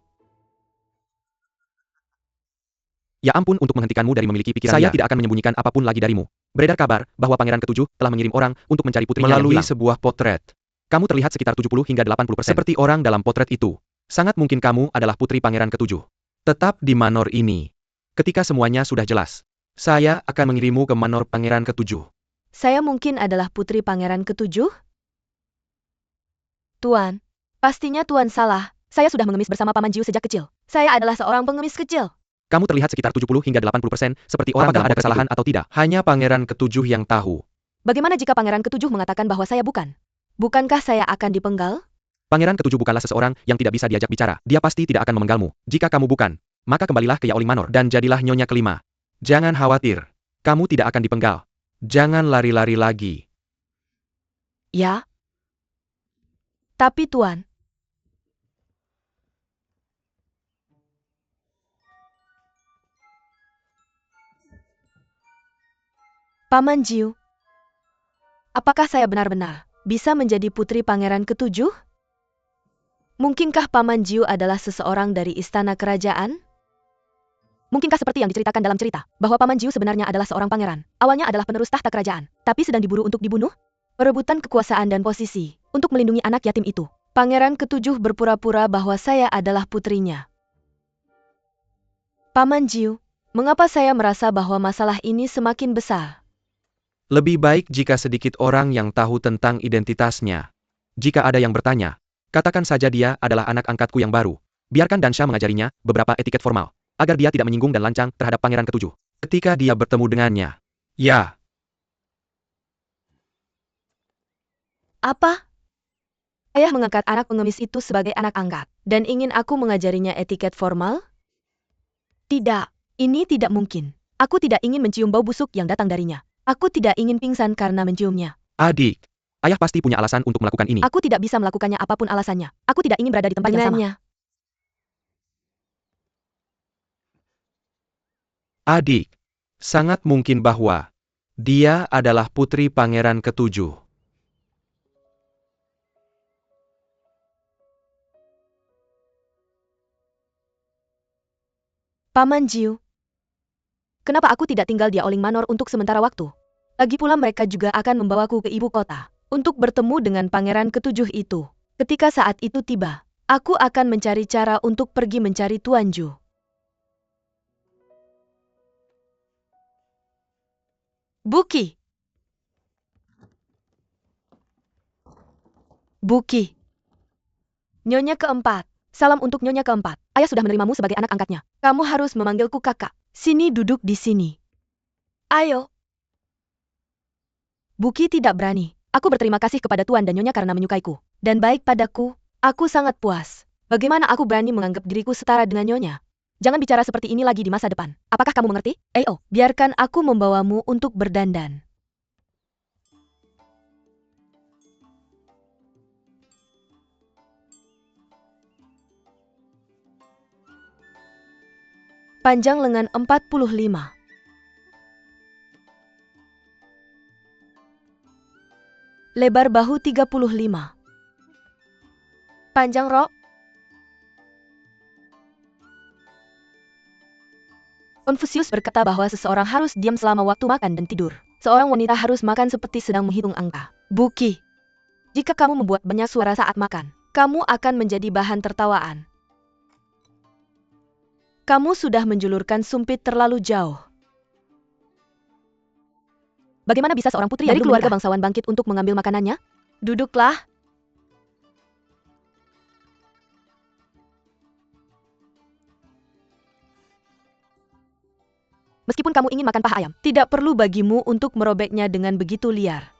Ya ampun untuk menghentikanmu dari memiliki pikiran. Saya tidak akan menyembunyikan apapun lagi darimu. Beredar kabar bahwa Pangeran Ketujuh telah mengirim orang untuk mencari putrinya Melalui yang hilang. Sebuah potret. Kamu terlihat sekitar 70 hingga 80%. Seperti orang dalam potret itu. Sangat mungkin kamu adalah putri Pangeran Ketujuh. Tetap di Manor ini. Ketika semuanya sudah jelas, saya akan mengirimmu ke Manor Pangeran Ketujuh. Saya mungkin adalah putri Pangeran Ketujuh? Tuan, pastinya Tuan salah. Saya sudah mengemis bersama Paman Jiu sejak kecil. Saya adalah seorang pengemis kecil. Kamu terlihat sekitar 70 hingga 80%, seperti orang dalam ada kesalahan atau tidak. Hanya Pangeran Ketujuh yang tahu. Bagaimana jika Pangeran Ketujuh mengatakan bahwa saya bukan? Bukankah saya akan dipenggal? Pangeran Ketujuh bukanlah seseorang yang tidak bisa diajak bicara. Dia pasti tidak akan memenggalmu. Jika kamu bukan, maka kembalilah ke Yaoling Manor dan jadilah nyonya kelima. Jangan khawatir. Kamu tidak akan dipenggal. Jangan lari-lari lagi. Ya. Tapi Tuan, Paman Jiu, apakah saya benar-benar bisa menjadi putri Pangeran Ketujuh? Mungkinkah Paman Jiu adalah seseorang dari istana kerajaan? Mungkinkah seperti yang diceritakan dalam cerita, bahwa Paman Jiu sebenarnya adalah seorang pangeran, awalnya adalah penerus tahta kerajaan, tapi sedang diburu untuk dibunuh? Perebutan kekuasaan dan posisi, untuk melindungi anak yatim itu. Pangeran Ketujuh berpura-pura bahwa saya adalah putrinya. Paman Jiu, mengapa saya merasa bahwa masalah ini semakin besar? Lebih baik jika sedikit orang yang tahu tentang identitasnya. Jika ada yang bertanya, katakan saja dia adalah anak angkatku yang baru. Biarkan Dansha mengajarinya beberapa etiket formal, agar dia tidak menyinggung dan lancang terhadap Pangeran Ketujuh. Ketika dia bertemu dengannya. Ya. Apa? Ayah mengangkat anak pengemis itu sebagai anak angkat, dan ingin aku mengajarinya etiket formal? Tidak, ini tidak mungkin. Aku tidak ingin mencium bau busuk yang datang darinya. Aku tidak ingin pingsan karena menciumnya. Adik, ayah pasti punya alasan untuk melakukan ini. Aku tidak bisa melakukannya apapun alasannya. Aku tidak ingin berada di tempat yang sama. Adik, sangat mungkin bahwa dia adalah putri Pangeran Ketujuh. Paman Jiu, kenapa aku tidak tinggal di Yaoling Manor untuk sementara waktu? Lagi pula mereka juga akan membawaku ke ibu kota untuk bertemu dengan Pangeran Ketujuh itu. Ketika saat itu tiba, aku akan mencari cara untuk pergi mencari Tuan Ju. Buki. Buki. Nyonya keempat. Salam untuk Nyonya keempat. Ayah sudah menerimamu sebagai anak angkatnya. Kamu harus memanggilku kakak. Sini duduk di sini. Ayo. Buki tidak berani. Aku berterima kasih kepada Tuan dan Nyonya karena menyukaiku. Dan baik padaku, aku sangat puas. Bagaimana aku berani menganggap diriku setara dengan Nyonya? Jangan bicara seperti ini lagi di masa depan. Apakah kamu mengerti? Biarkan aku membawamu untuk berdandan. Panjang lengan 45. Lebar bahu 35. Panjang rok. Confucius berkata bahwa seseorang harus diam selama waktu makan dan tidur. Seorang wanita harus makan seperti sedang menghitung angka. Buki, jika kamu membuat banyak suara saat makan, kamu akan menjadi bahan tertawaan. Kamu sudah menjulurkan sumpit terlalu jauh. Bagaimana bisa seorang putri dari keluarga bangsawan bangkit untuk mengambil makanannya? Duduklah. Meskipun kamu ingin makan paha ayam, tidak perlu bagimu untuk merobeknya dengan begitu liar.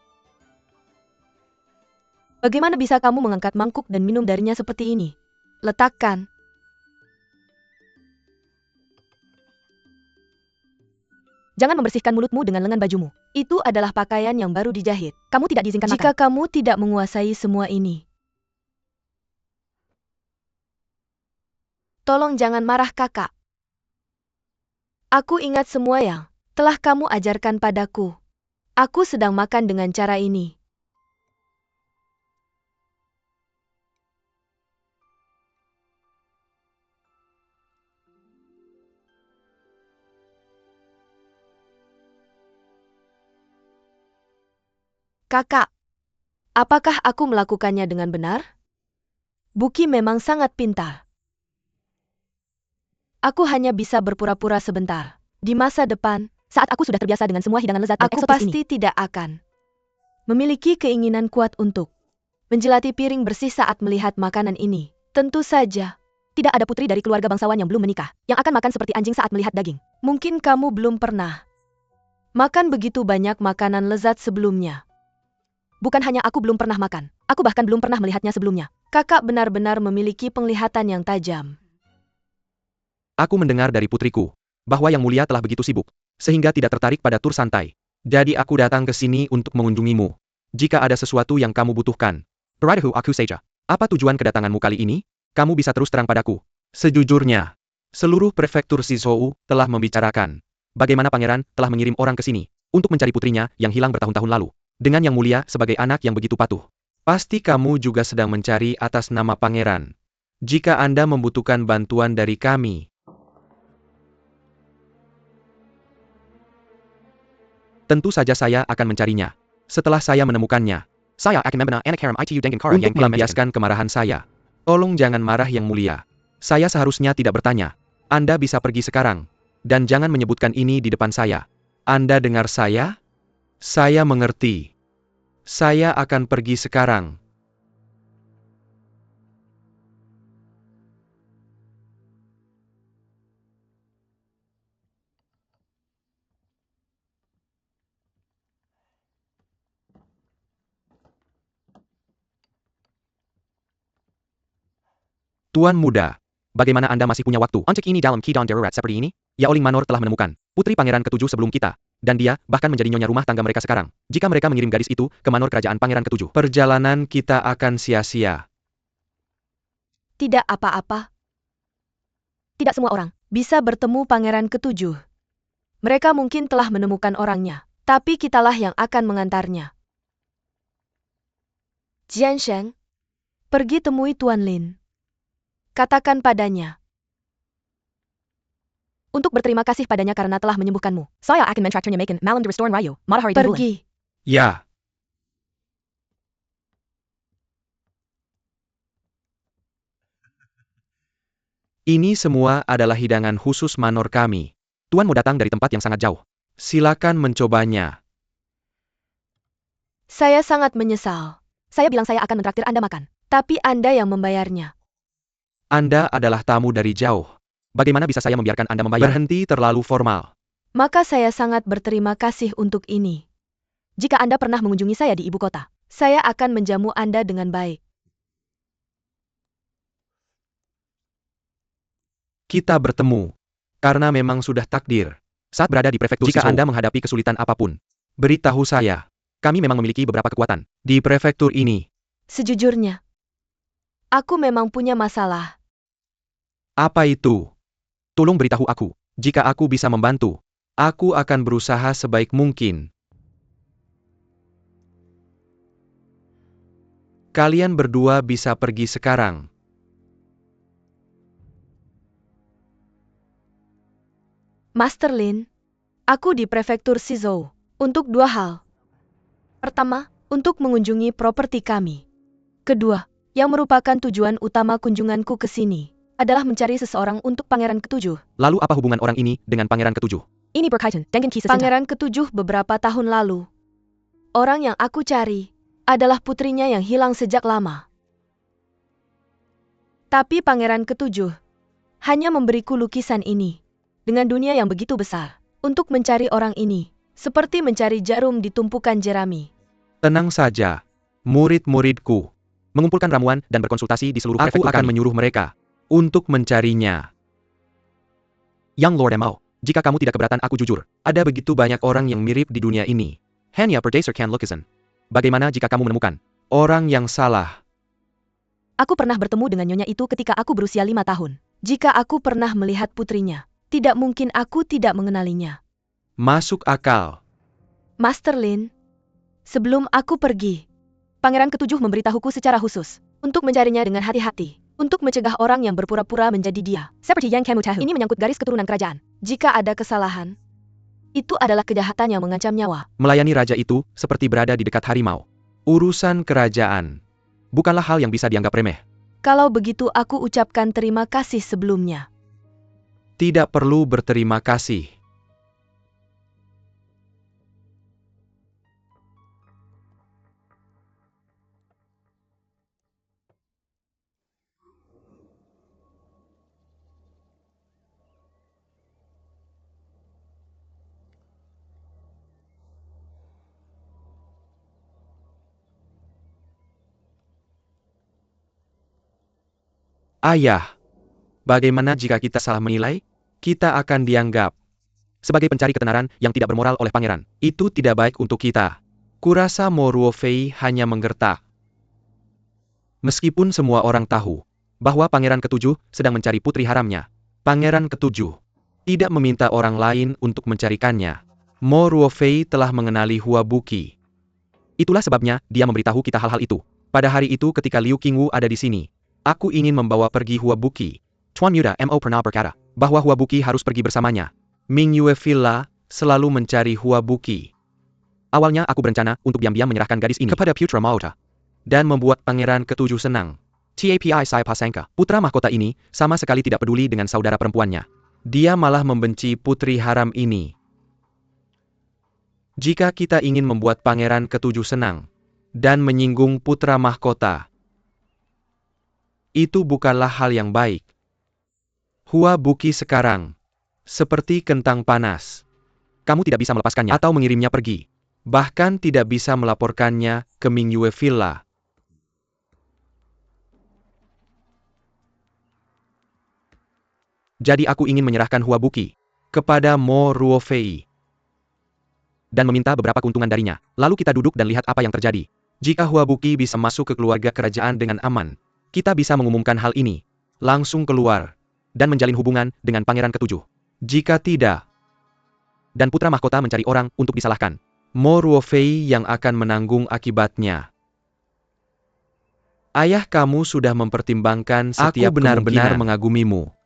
Bagaimana bisa kamu mengangkat mangkuk dan minum darinya seperti ini? Letakkan. Jangan membersihkan mulutmu dengan lengan bajumu. Itu adalah pakaian yang baru dijahit. Kamu tidak diizinkan makan. Jika kamu tidak menguasai semua ini. Tolong jangan marah kakak. Aku ingat semua yang telah kamu ajarkan padaku. Aku sedang makan dengan cara ini. Kakak, apakah aku melakukannya dengan benar? Buki memang sangat pintar. Aku hanya bisa berpura-pura sebentar. Di masa depan, saat aku sudah terbiasa dengan semua hidangan lezat dan eksotis ini, aku pasti tidak akan memiliki keinginan kuat untuk menjelati piring bersih saat melihat makanan ini. Tentu saja, tidak ada putri dari keluarga bangsawan yang belum menikah, yang akan makan seperti anjing saat melihat daging. Mungkin kamu belum pernah makan begitu banyak makanan lezat sebelumnya. Bukan hanya aku belum pernah makan, aku bahkan belum pernah melihatnya sebelumnya. Kakak benar-benar memiliki penglihatan yang tajam. Aku mendengar dari putriku bahwa Yang Mulia telah begitu sibuk, sehingga tidak tertarik pada tur santai. Jadi aku datang ke sini untuk mengunjungimu. Jika ada sesuatu yang kamu butuhkan, peradaku aku saja. Apa tujuan kedatanganmu kali ini? Kamu bisa terus terang padaku. Sejujurnya, seluruh prefektur Shizhou telah membicarakan bagaimana pangeran telah mengirim orang ke sini untuk mencari putrinya yang hilang bertahun-tahun lalu. Dengan Yang Mulia sebagai anak yang begitu patuh. Pasti kamu juga sedang mencari atas nama pangeran. Jika Anda membutuhkan bantuan dari kami, tentu saja saya akan mencarinya. Setelah saya menemukannya, saya akan membenar anak harem itu dengan cara yang melampiaskan kemarahan saya. Tolong jangan marah Yang Mulia. Saya seharusnya tidak bertanya. Anda bisa pergi sekarang. Dan jangan menyebutkan ini di depan saya. Anda dengar saya? Saya mengerti. Saya akan pergi sekarang. Tuan Muda, bagaimana Anda masih punya waktu untuk ini dalam keadaan darurat seperti ini? Yao Ling Manor telah menemukan putri pangeran ketujuh sebelum kita, dan dia bahkan menjadi nyonya rumah tangga mereka sekarang. Jika mereka mengirim gadis itu ke manor kerajaan pangeran ketujuh, perjalanan kita akan sia-sia. Tidak apa-apa. Tidak semua orang bisa bertemu pangeran ketujuh. Mereka mungkin telah menemukan orangnya, tapi kitalah yang akan mengantarnya. Jiansheng, pergi temui Tuan Lin. Katakan padanya untuk berterima kasih padanya karena telah menyembuhkanmu. Saya akan mentraktirnya makan malam di restoran Ryu. Matahari di bulan. Pergi. Ya. Ini semua adalah hidangan khusus manor kami. Tuan mau datang dari tempat yang sangat jauh. Silakan mencobanya. Saya sangat menyesal. Saya bilang saya akan mentraktir Anda makan, tapi Anda yang membayarnya. Anda adalah tamu dari jauh. Bagaimana bisa saya membiarkan Anda membayar? Berhenti terlalu formal. Maka saya sangat berterima kasih untuk ini. Jika Anda pernah mengunjungi saya di ibu kota, saya akan menjamu Anda dengan baik. Kita bertemu. Karena memang sudah takdir. Saat berada di prefektur jika Shizou. Anda menghadapi kesulitan apapun, beritahu saya. Kami memang memiliki beberapa kekuatan di prefektur ini. Sejujurnya, aku memang punya masalah. Apa itu? Tolong beritahu aku. Jika aku bisa membantu, aku akan berusaha sebaik mungkin. Kalian berdua bisa pergi sekarang. Master Lin, aku di prefektur Shizou untuk 2 hal. Pertama, untuk mengunjungi properti kami. Kedua, yang merupakan tujuan utama kunjunganku ke sini, adalah mencari seseorang untuk Pangeran Ketujuh. Lalu apa hubungan orang ini dengan Pangeran Ketujuh? Ini berkaitan dengan kisah Pangeran Ketujuh beberapa tahun lalu. Orang yang aku cari adalah putrinya yang hilang sejak lama. Tapi Pangeran Ketujuh hanya memberiku lukisan ini dengan dunia yang begitu besar. Untuk mencari orang ini, seperti mencari jarum di tumpukan jerami. Tenang saja. Murid-muridku mengumpulkan ramuan dan berkonsultasi di seluruh prefektur. Aku akan menyuruh mereka untuk mencarinya. Yang Lord Emao, jika kamu tidak keberatan aku jujur, ada begitu banyak orang yang mirip di dunia ini. Hanya Perdaser Can Lukisen. Bagaimana jika kamu menemukan orang yang salah? Aku pernah bertemu dengan nyonya itu ketika aku berusia 5 tahun. Jika aku pernah melihat putrinya, tidak mungkin aku tidak mengenalinya. Masuk akal. Master Lin, sebelum aku pergi, Pangeran Ketujuh memberitahuku secara khusus untuk mencarinya dengan hati-hati, untuk mencegah orang yang berpura-pura menjadi dia. Seperti yang kamu tahu, ini menyangkut garis keturunan kerajaan. Jika ada kesalahan, itu adalah kejahatan yang mengancam nyawa. Melayani raja itu seperti berada di dekat harimau. Urusan kerajaan bukanlah hal yang bisa dianggap remeh. Kalau begitu aku ucapkan terima kasih sebelumnya. Tidak perlu berterima kasih. Ayah, bagaimana jika kita salah menilai? Kita akan dianggap sebagai pencari ketenaran yang tidak bermoral oleh pangeran. Itu tidak baik untuk kita. Kurasa Mo Ruofei hanya menggertak. Meskipun semua orang tahu bahwa Pangeran Ketujuh sedang mencari putri haramnya, Pangeran Ketujuh tidak meminta orang lain untuk mencarikannya. Mo Ruofei telah mengenali Hua Buqi. Itulah sebabnya dia memberitahu kita hal-hal itu. Pada hari itu ketika Liu Qingwu ada di sini, aku ingin membawa pergi Hua Buqi. Tuan Muda Mo pernah berkata bahwa Hua Buqi harus pergi bersamanya. Ming Yue Villa selalu mencari Hua Buqi. Awalnya aku berencana untuk diam-diam menyerahkan gadis ini kepada Putra Mahkota dan membuat Pangeran Ketujuh senang. Tapi saya pasangka, putra mahkota ini sama sekali tidak peduli dengan saudara perempuannya. Dia malah membenci putri haram ini. Jika kita ingin membuat Pangeran Ketujuh senang dan menyinggung putra mahkota, itu bukanlah hal yang baik. Hua Buqi sekarang seperti kentang panas. Kamu tidak bisa melepaskannya atau mengirimnya pergi. Bahkan tidak bisa melaporkannya ke Ming Yue Villa. Jadi aku ingin menyerahkan Hua Buqi kepada Mo Ruofei dan meminta beberapa keuntungan darinya. Lalu kita duduk dan lihat apa yang terjadi. Jika Hua Buqi bisa masuk ke keluarga kerajaan dengan aman, kita bisa mengumumkan hal ini, langsung keluar, dan menjalin hubungan dengan Pangeran Ketujuh. Jika tidak, dan putra mahkota mencari orang untuk disalahkan, Mo Ruofei yang akan menanggung akibatnya. Ayah kamu sudah mempertimbangkan setiap kemungkinan. Aku benar-benar mengagumimu.